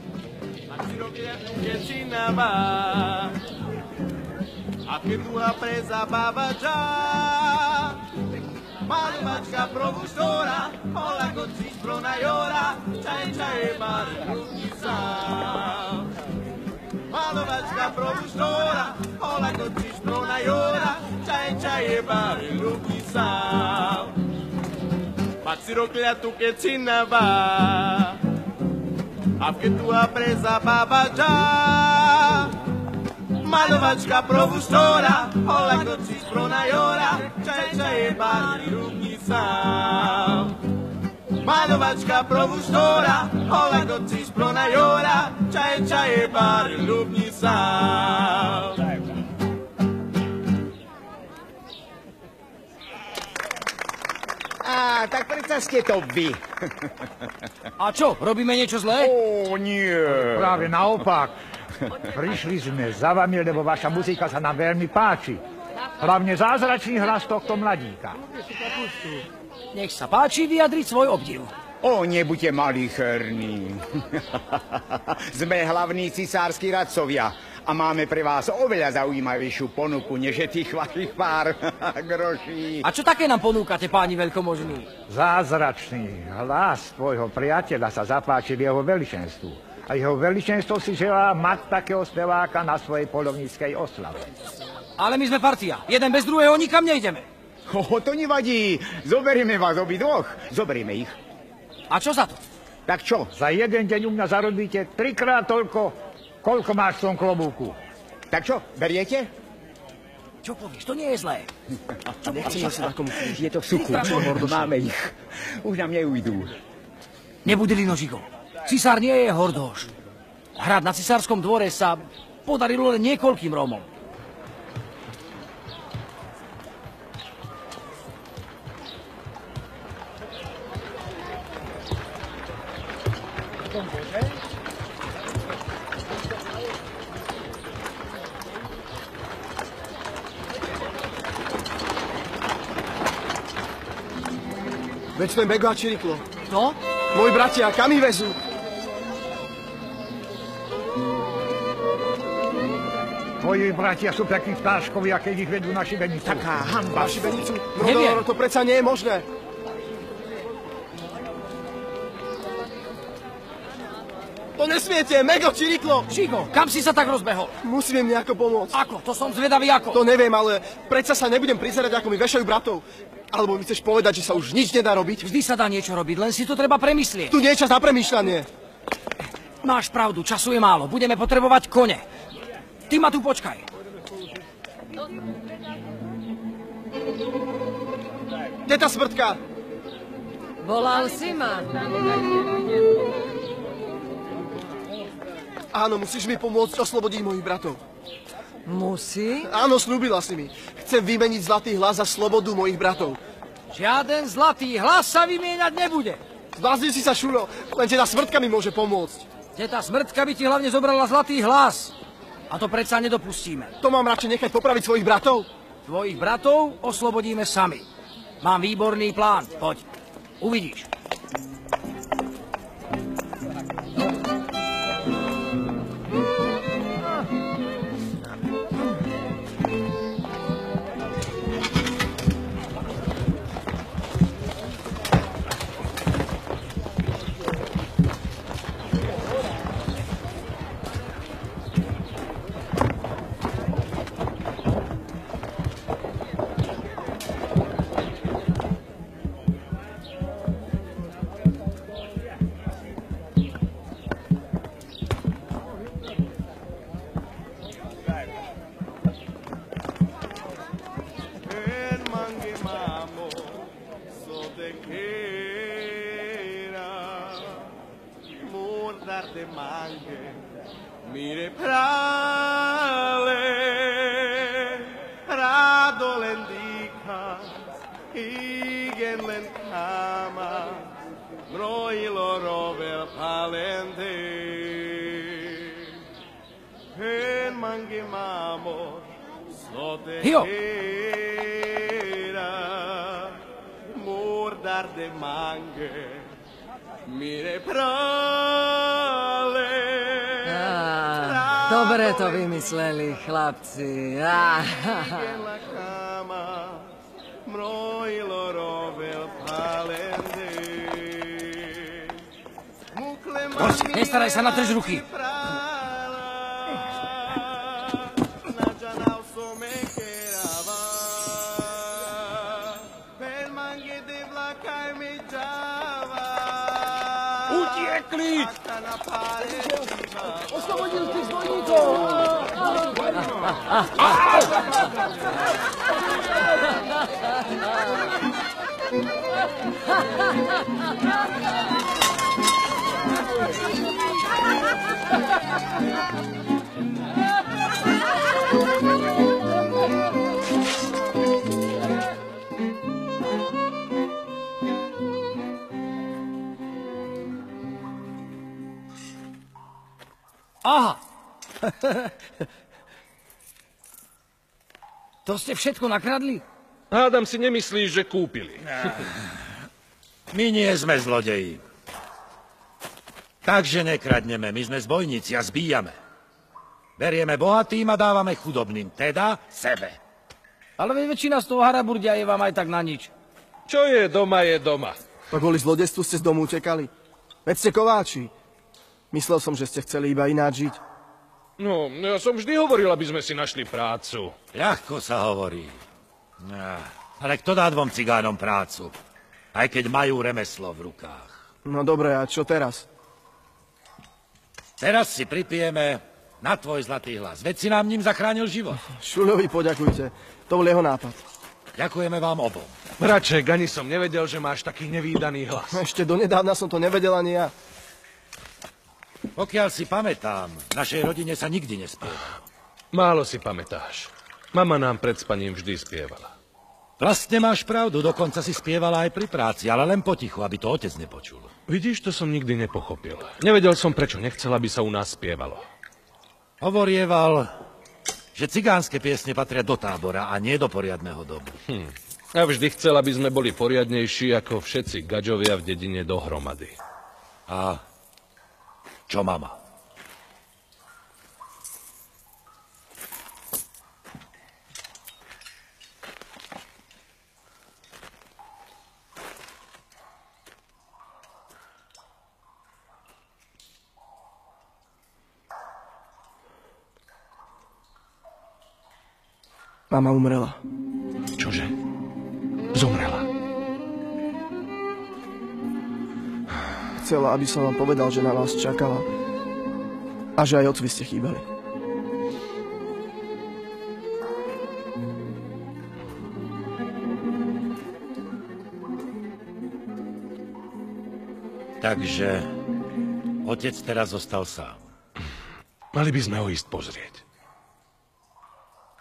A que tua presa baba já Malovačka provustora, hola koci spronajora, čaje bar ljubnica. Malovačka provustora, hola koci spronajora, čaje bar ljubnica. Paziroclea tu che cinava, a che tua presa babagia. Malovačka provustora, hola koci spronajora, čaje bar ljubnica. Malovačka provustora, hola koci spronajora, čaje bar ljubnica. Á, tak predsa ste to vy. A čo, robíme niečo zlé? Ó, nie. Práve naopak. Prišli sme za vami, lebo vaša muzika sa nám veľmi páči. Hlavne zázračný hlas tohto mladíka. Nech sa páči vyjadriť svoj obdiv. Ó, nebuďte malicherní. Sme hlavní cisársky radcovia a máme pre vás oveľa zaujímavejšiu ponuku, než je tých vašich pár groší. A čo také nám ponúkate, páni veľkomožní? Zázračný hlas tvojho priateľa sa zapáči v jeho veličenstvu. A jeho veličenstvo si želá mať takého speváka na svojej poľovníckej oslave. Ale my sme partia. Jeden bez druhého nikam nejdeme. To nevadí. Zoberieme vás obidvoch. Zoberieme ich. A čo za to? Tak čo? Za jeden deň u mňa zarobíte 3-krát toľko, koľko máš v tom klobúku. Tak čo, beriete? Čo povieš? To nie je zlé. Nechceme sa takomu kríž. Je to v suchu. Máme ich. Už nám neujdu. Nebudili nožíkov. Cisár nie je hordoš. Hrať na cisárskom dvore sa podarilo len niekoľkým Rómom. Veď sme Bego a Čiriklo. Kto? Moji bratia, kam ich vezú? Tvoji bratia sú takí ptáškovia, keď ich vedú na šibenicu. Taká hamba. Na šibenicu? No, to predsa nie je možné. To nesmiete, Mego, Čiriklo! Šigo, kam si sa tak rozbehol? Musíme im nejako pomôcť. Ako? To som zvedavý ako? To neviem, ale predsa sa nebudem prizerať, ako mi vešajú bratov. Alebo mi chceš povedať, že sa už nič nedá robiť? Vždy sa dá niečo robiť, len si to treba premyslieť. Tu nie je čas na premýšľanie. Máš pravdu, času je málo. Budeme potrebovať kone. Ty ma tu počkaj. Teta Smrtka! Volal si ma. Áno, musíš mi pomôcť oslobodiť mojich bratov. Musí? Áno, slúbila si mi. Chcem vymeniť zlatý hlas za slobodu mojich bratov. Žiaden zlatý hlas sa vymieňať nebude. Zbláznil si sa, Šulo, len teta Smrtka mi môže pomôcť. Teta Smrtka by ti hlavne zobrala zlatý hlas. A to predsa nedopustíme. To mám radšej nechať popraviť svojich bratov? Tvojich bratov oslobodíme sami. Mám výborný plán, poď. Uvidíš. Mire prale, radolendika, igen len kama, brojilo rover palente. En mangi mamo, sote era, mordar de mange, mire prale. Dobre to vymysleli, chlapci. Mrojilo rover Nestaraj sa, natrž ruky. Utiekli! Oslobodil tých zbojníkov! Aha! To ste všetko nakradli? Hádam si nemyslíš, že kúpili. My nie sme zlodeji. Takže nekradneme, my sme zbojníci a zbíjame. Berieme bohatým a dávame chudobným, teda sebe. Ale väčšina z toho haraburdia je vám aj tak na nič. Čo je doma, je doma. To kvôli zlodejstvu ste z domu utekali. Veď ste kováči. Myslel som, že ste chceli iba ináč žiť. No, ja som vždy hovoril, aby sme si našli prácu. Ľahko sa hovorí. Ale kto dá dvom cigánom prácu? Aj keď majú remeslo v rukách. No dobre, a čo teraz? Teraz si pripijeme na tvoj zlatý hlas. Veď si nám ním zachránil život. Šuľovi poďakujte. To bol jeho nápad. Ďakujeme vám obom. Braček, ani som nevedel, že máš taký nevídaný hlas. Ešte donedávna som to nevedel ani ja. Pokiaľ si pamätám, v našej rodine sa nikdy nespievalo. Málo si pamätáš. Mama nám pred spaním vždy spievala. Vlastne máš pravdu, dokonca si spievala aj pri práci, ale len potichu, aby to otec nepočul. Vidíš, to som nikdy nepochopil. Nevedel som, prečo nechcela, aby sa u nás spievalo. Hovorieval, že cigánske piesne patria do tábora a nie do poriadneho domu. A vždy chcel, aby sme boli poriadnejší ako všetci gadžovia v dedine dohromady. A čo mama? Mama umrela. Čože? Zomrela. Chcela, aby som vám povedal, že na vás čakala. A že aj otcovi ste chýbali. Takže otec teraz zostal sám. Mali by sme ho ísť pozrieť.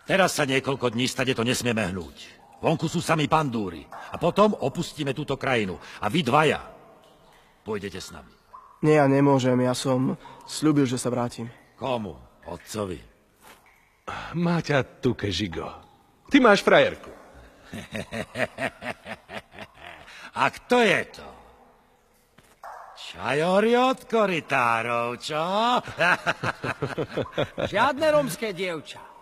Teraz sa niekoľko dní stade to nesmieme hnúť. Vonku sú sami pandúri. A potom opustíme túto krajinu. A vy dvaja pôjdete s nami. Nie, ja nemôžem. Ja som sľúbil, že sa vrátim. Komu? Otcovi. Má ťa tu, Kežigo. Ty máš frajerku. A kto je to? Čajori od korytárov, čo? Žiadne romské dievča.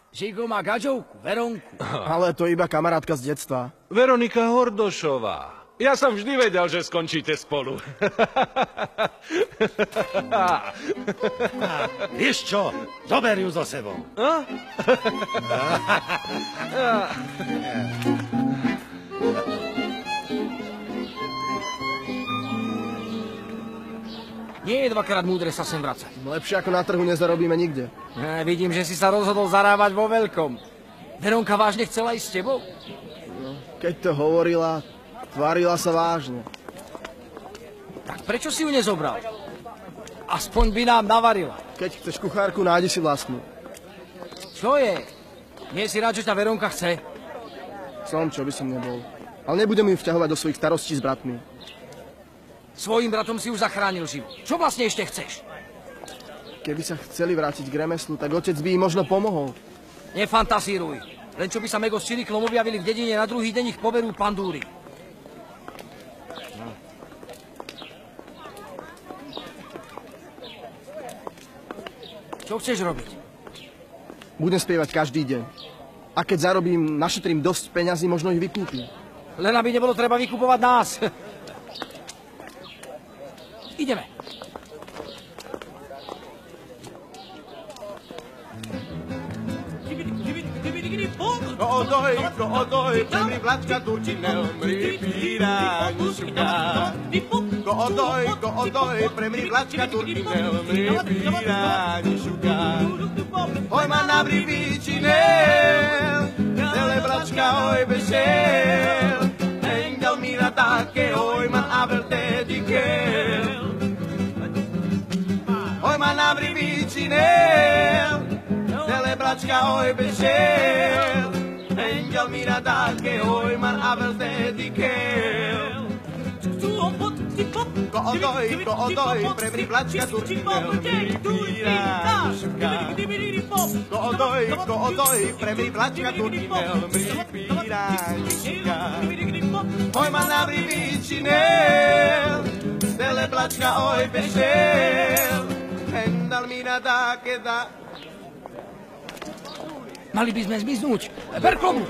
Žigo má gadžovku, Veronku. Ale to iba kamarátka z detstva. Veronika Hordošová. Ja som vždy vedel, že skončíte spolu. Vieš čo? Zober ju so sebou. Nie je dvakrát múdre sa sem vracať. Lepšie ako na trhu nezarobíme nikde. Vidím, že si sa rozhodol zarábať vo veľkom. Veronka vážne chcela ísť s tebou? No, keď to hovorila, tvárila sa vážne. Tak prečo si ju nezobral? Aspoň by nám navarila. Keď chceš kuchárku, nájdi si vlastnú. Čo je? Nie si rád, že ťa Veronka chce? Som, čo by som nebol. Ale nebudem ju vťahovať do svojich starostí s bratmi. Svojím bratom si už zachránil život. Čo vlastne ešte chceš? Keby sa chceli vrátiť k remeslu, tak otec by im možno pomohol. Nefantasíruj. Len čo by sa Mego s Čiriklom objavili v dedine, na druhý deň ich poberú pandúry. Čo chceš robiť? Budem spievať každý deň. A keď zarobím, našetrím dosť peňazí, možno ich vykúpim. Len aby nebolo treba vykupovať nás. Ideme. Koodoi, premri vlačka turčinel, mri píráň šuká. Koodoi, premri vlačka turčinel, mri píráň šuká. Hoj ma na vrivíčinel, tele vlačka oj bešel, engel mira také, hoj man abel tedikel. Hoj ma na vrivíčinel, tele vlačka oj bešel, engel mira také, hoj man abel tedikel. Koodoi, premri vlačka turčinel, mri píráň šuká. Koodoi, premri vlačka turčinel, mri píráň šuká. Hoj ma na vrivíčinel, tele vlačka oj bešel, engel mira také da. Mali by sme zmiznúť. Ber klobúk.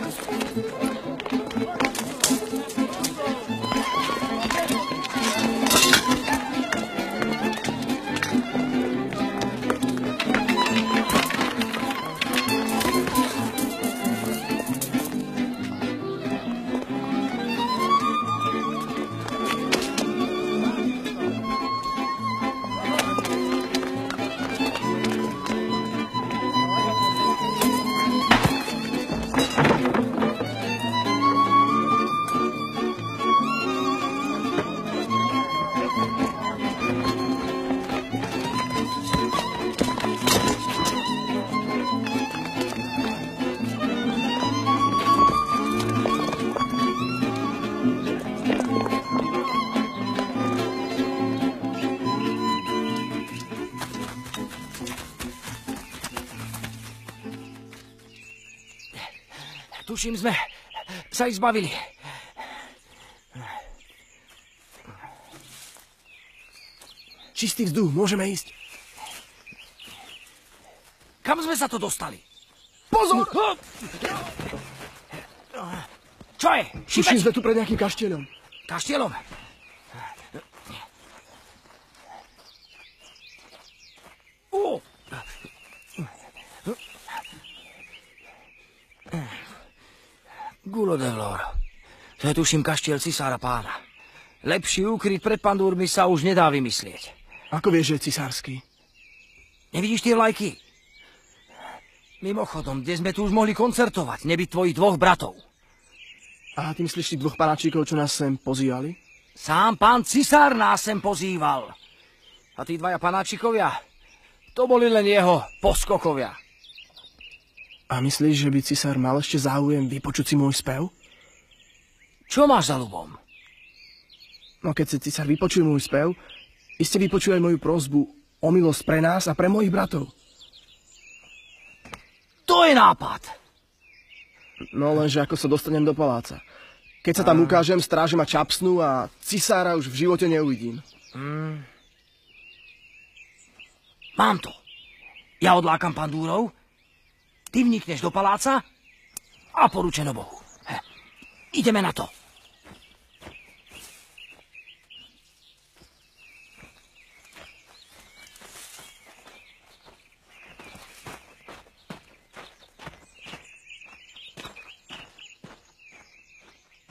Tuším, sme sa ich zbavili. Čistý vzduch, môžeme ísť. Kam sme sa to dostali? Pozor! Čo je? Tuším, sme tu pred nejakým kaštieľom. Kaštieľom? Gulo de Vlor. To je tuším kaštiel cisára pána. Lepší úkryt pred pandúrmi sa už nedá vymyslieť. Ako vieš, že je cisársky? Nevidíš tie vlajky? Mimochodom, kde sme tu už mohli koncertovať, nebyť tvojich dvoch bratov. A ty myslíš tých dvoch panáčikov, čo nás sem pozývali? Sám pán cisár nás sem pozýval. A tí dvaja panáčikovia, to boli len jeho poskokovia. A myslíš, že by cisár mal ešte záujem vypočuť si môj spev? Čo máš za ľubom? No keď si cisár vypočuje môj spev, iste vypočuje aj moju prosbu o milosť pre nás a pre mojich bratov. To je nápad! No lenže ako sa dostanem do paláca. Keď sa tam ukážem, stráže ma čapsnú a cisára už v živote neuvidím. Mám to. Ja odlákam pandúrov, ty vnikneš do paláca a poručeno Bohu. Ideme na to.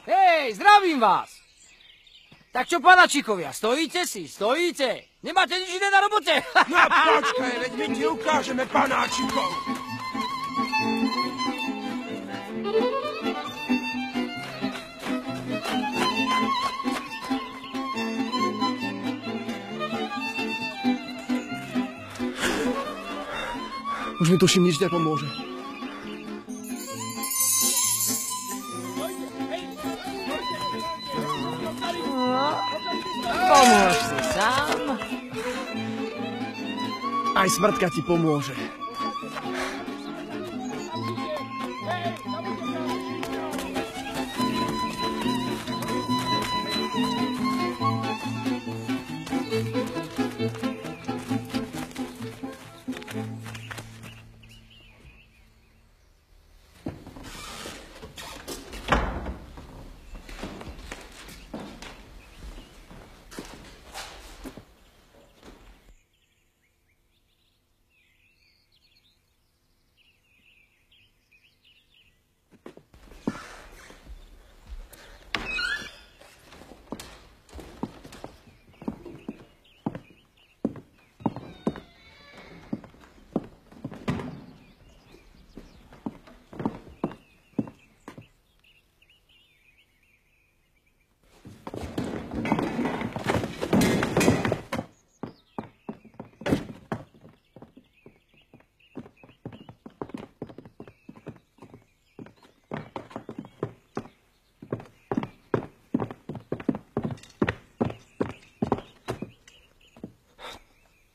Hej, zdravím vás! Tak čo, panačikovia, stojíte si, stojíte? Nemáte nič iné na robote? No počkaj, veď my ti ukážeme panáčikov. Už mi tuším, nič nepomôže. Pomôž si sám. Aj smrtka ti pomôže.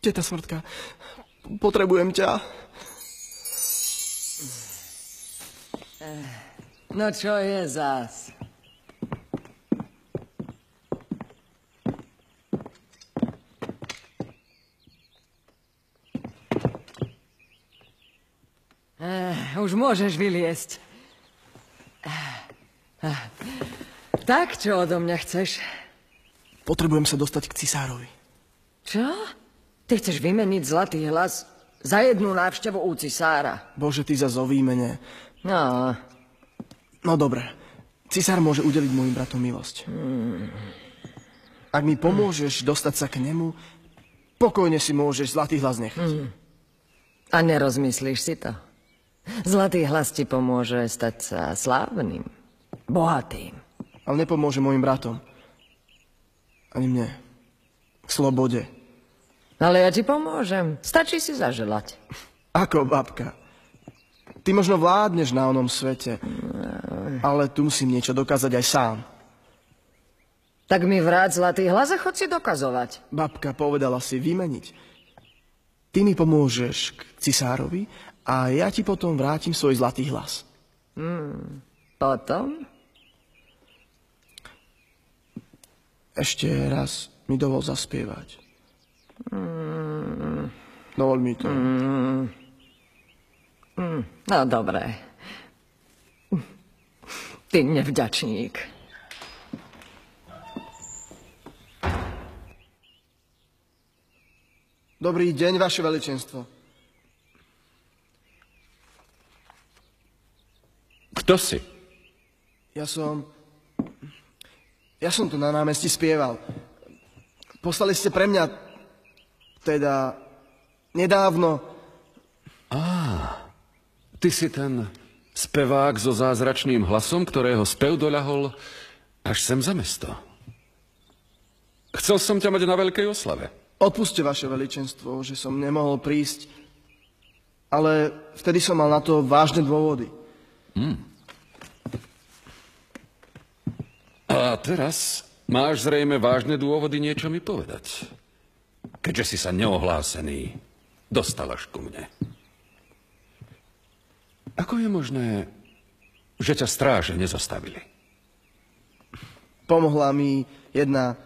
Teta Smrtka, potrebujem ťa. No čo je zás? Už môžeš vyliesť. Tak, čo odo mňa chceš? Potrebujem sa dostať k cisárovi. Čo? Ty chceš vymeniť zlatý hlas za jednu návštevu u cisára? Bože, ty zas o výmene. No. No dobre. Cisár môže udeliť môjim bratom milosť. Ak mi pomôžeš dostať sa k nemu, pokojne si môžeš zlatý hlas nechať. A nerozmyslíš si to? Zlatý hlas ti pomôže stať sa slávnym, bohatým. Ale nepomôže mojim bratom. Ani mne. K slobode. Ale ja ti pomôžem. Stačí si zaželať. Ako babka. Ty možno vládneš na onom svete, ale tu musím niečo dokázať aj sám. Tak mi vráť zlatý hlas a chod si dokazovať. Babka povedala si vymeniť. Ty mi pomôžeš k cisárovi a ja ti potom vrátim svoj zlatý hlas. Potom? Ešte raz mi dovol zaspievať. Dovol mi to. No, dobré. Ty nevďačník. Dobrý deň, vaše veličenstvo. Kto si? Ja som tu na námestí spieval. Poslali ste pre mňa, teda, nedávno. Ty si ten spevák so zázračným hlasom, ktorého spev doľahol až sem za mesto. Chcel som ťa mať na veľkej oslave. Odpuste, vaše veličenstvo, že som nemohol prísť, ale vtedy som mal na to vážne dôvody. A teraz máš zrejme vážne dôvody niečo mi povedať. Keďže si sa neohlásený dostal až ku mne. Ako je možné, že ťa stráže nezastavili? Pomohla mi jedna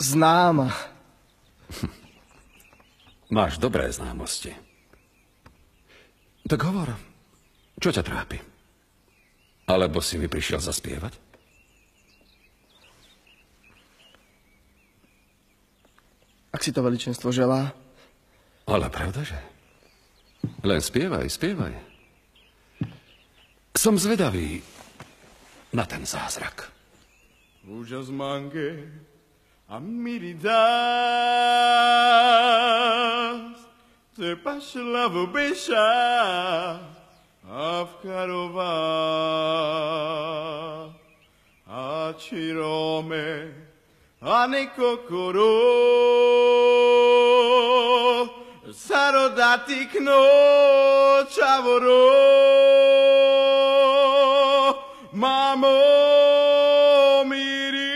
známa. Máš dobré známosti. Tak hovor, čo ťa trápi? Alebo si mi prišiel zaspievať? Ak si to veličenstvo želá. Ale pravdaže? Len spievaj, spievaj. Som zvedavý na ten zázrak. Úžas mange a miridas te pašla v beša a v karova a čirome a nekokoro sarodati kno čavoro mamo miri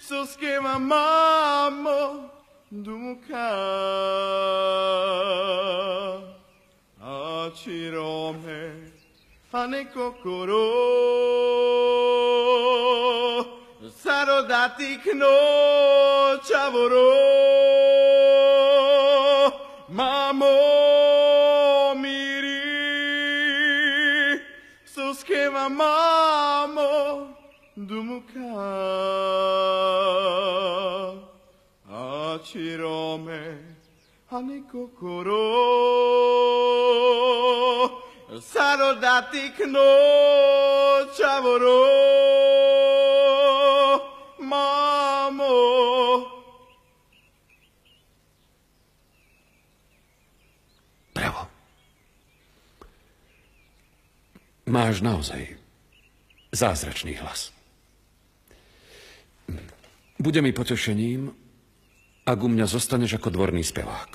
soskema mamo dumuka a čirome a nekokoro sarodati kno čavoro mamo miri soskema mamo dumuka a čirome a nekokoro sarodati kno čavoro mamo. Bravo. Máš naozaj zázračný hlas. Bude mi potešením, ak u mňa zostaneš ako dvorný spevák.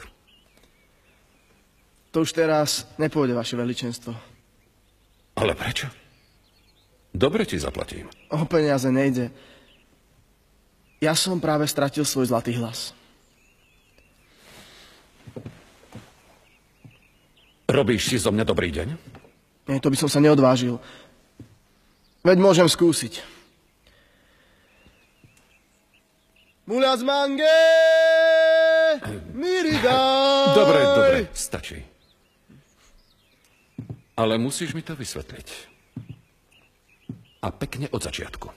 To už teraz nepôjde, vaše veličenstvo. Ale prečo? Dobre ti zaplatím. O peniaze nejde. Ja som práve stratil svoj zlatý hlas. Robíš si zo mňa dobrý deň? Nie, to by som sa neodvážil. Veď môžem skúsiť. Muľac mange! Miridaj! Dobre, stačí. Ale musíš mi to vysvetliť. A pekne od začiatku.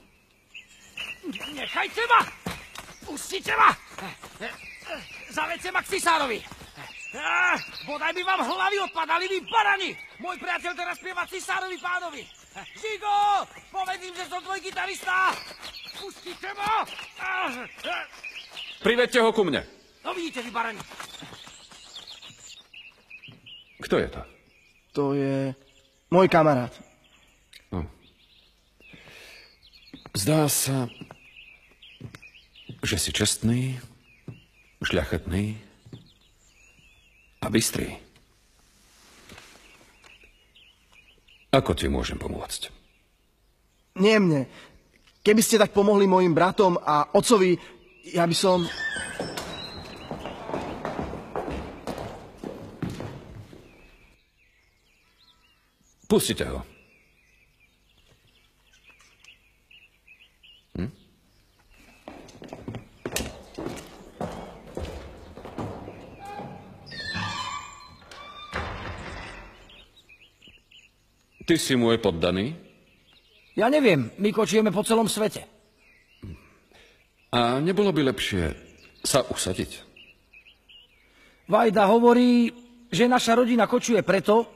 Nechajte ma! Pustite ma! Zavedte ma k cisárovi! Bodaj by vám hlavy odpadali, vy barani! Môj priateľ teraz spieva cisárovi pánovi! Žigo! Povedz im, že som tvoj gitarista! Pustite ma! Privedte ho ku mne. No vidíte, vy barani! Kto je to? To je môj kamarát. Zdá sa, že si čestný, šľachetný a bystrý. Ako ti môžem pomôcť? Nie mne. Keby ste tak pomohli mojim bratom a otcovi, ja by som... Pustite ho. Ty si môj poddaný? Ja neviem, my kočujeme po celom svete. A nebolo by lepšie sa usadiť? Vajda hovorí, že naša rodina kočuje preto,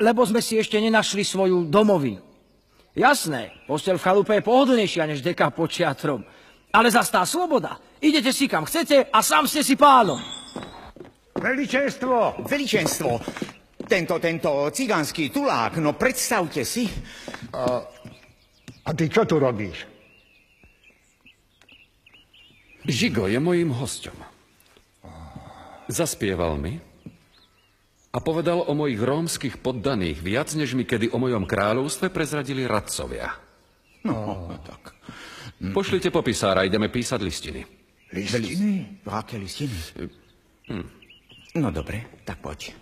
lebo sme si ešte nenašli svoju domovinu. Jasné, posteľ v chalupe je pohodlnejšia než deka pod čiatrom. Ale zas tá sloboda. Idete si kam chcete a sám ste si pánom. Veličenstvo! Veličenstvo! Tento cigánsky tulák, no predstavte si. A ty čo tu robíš? Žigo je mojím hosťom. Zaspieval mi a povedal o mojich rómskych poddaných viac, než mi kedy o mojom kráľovstve prezradili radcovia. No, tak. Pošlite po písára, ideme písať listiny. Listiny? Aké listiny? No dobre, tak poď.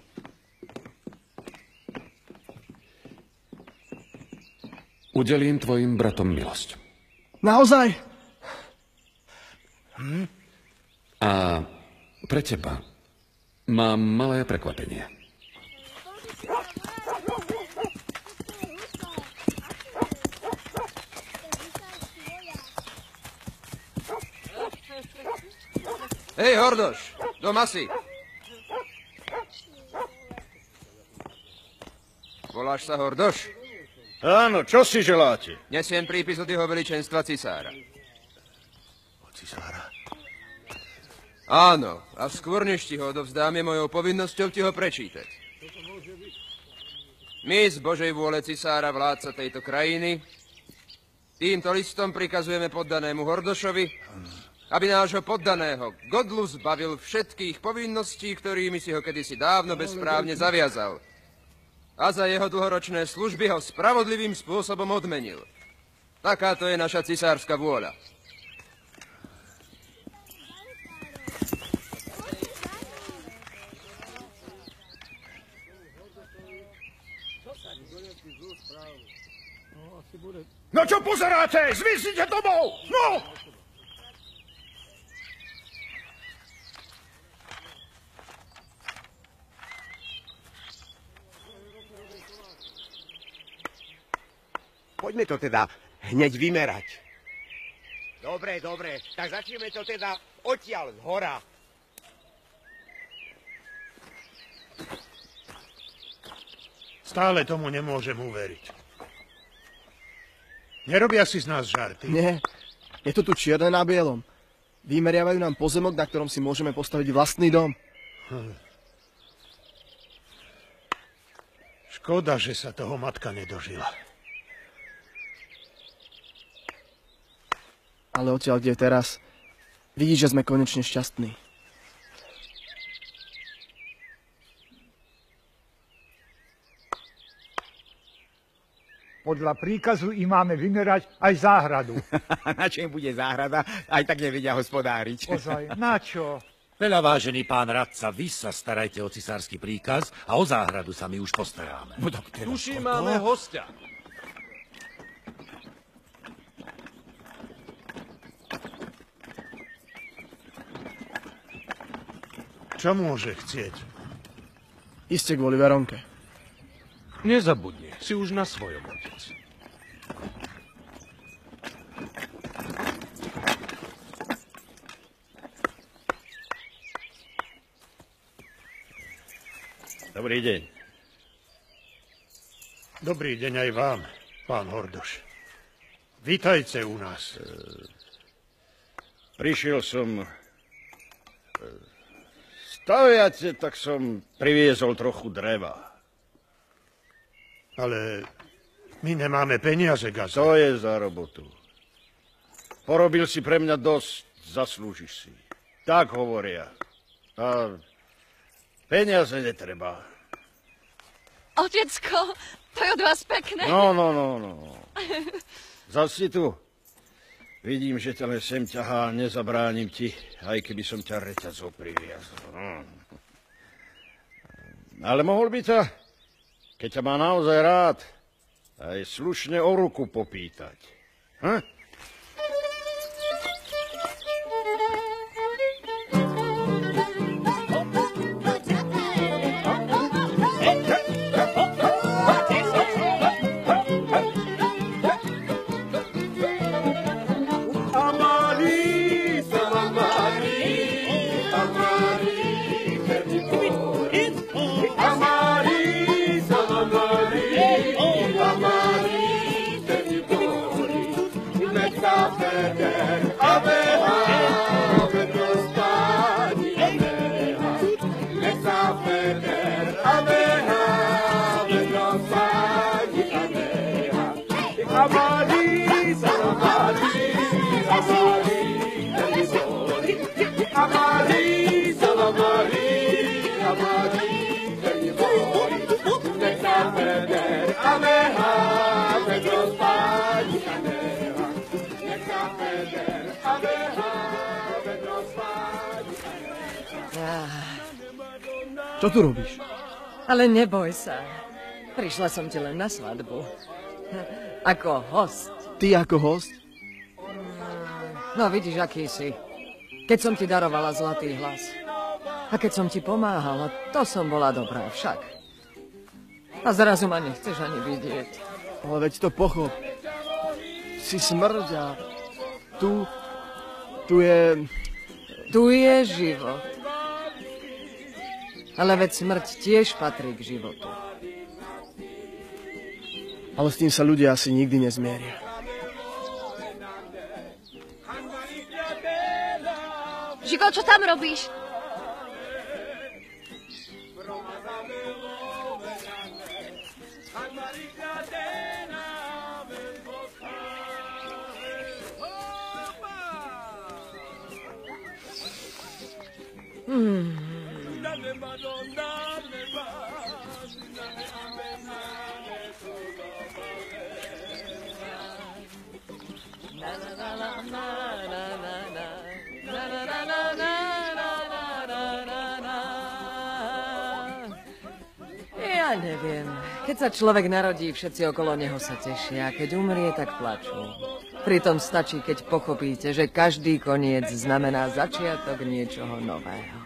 Udelím tvojim bratom milosť. Naozaj? A pre teba mám malé prekvapenie. Hej, Hordoš, doma si. Voláš sa Hordoš? Áno, čo si želáte? Nesiem prípis od jeho veličenstva cisára. Od cisára? Áno, a skôr než ti ho odovzdám, je mojou povinnosťou ti ho prečítať. My z Božej vôle cisára, vládca tejto krajiny, týmto listom prikazujeme poddanému Hordošovi, aby nášho poddaného Godlu zbavil všetkých povinností, ktorými si ho kedysi dávno bezprávne zaviazal. A za jeho dlhoročné služby ho spravodlivým spôsobom odmenil. Takáto je naša cisárska vôľa. No čo pozeráte? Zmiznite domov! No! Poďme to teda hneď vymerať. Dobre, tak začneme to teda odtiaľ, z hora. Stále tomu nemôžem uveriť. Nerobia si z nás žarty? Nie, je to tu čierne na bielom. Vymeriavajú nám pozemok, na ktorom si môžeme postaviť vlastný dom. Škoda, že sa toho matka nedožila. Ale odtiaľ, kde je teraz, vidíš, že sme konečne šťastní. Podľa príkazu im máme vymerať aj záhradu. Na čo im bude záhrada? Aj tak nevedia hospodáriť. Ozaj, na čo? Veľa vážený pán radca, vy sa starajte o cisársky príkaz a o záhradu sa my už postaráme. Tuším, máme hostia. Čo môže chcieť? Iste kvôli Veronke. Nezabudni, si už na svojom, otec. Dobrý deň. Dobrý deň aj vám, pán Hordoš. Vítajte u nás. Prišiel som staviate, tak som priviezol trochu dreva. Ale my nemáme peniaze, Gaza. To je za robotu. Porobil si pre mňa dosť, zaslúžiš si. Tak hovoria. A peniaze netreba. Otecko, to je od vás pekné. No. Zas si tu. Vidím, že ťa len sem ťahá, nezabránim ti, aj keby som ťa reťazou priviazol. Ale mohol by ťa, keď ťa má naozaj rád, aj slušne o ruku popýtať. Hm? Čo tu robíš? Ale neboj sa. Prišla som ti len na svadbu. Ako host. Ty ako host? No vidíš, aký si. Keď som ti darovala zlatý hlas. A keď som ti pomáhala, to som bola dobrá však. A zrazu ma nechceš ani vidieť. Ale veď to pochop. Si smrť a tu je... Tu je život. Ale veď smrť tiež patrí k životu. Ale s tým sa ľudia asi nikdy nezmieria. Žiko, čo tam robíš? Ja neviem. Keď sa človek narodí, všetci okolo neho sa tešia. Keď umrie, tak plačú. Pritom stačí, keď pochopíte, že každý koniec znamená začiatok niečoho nového.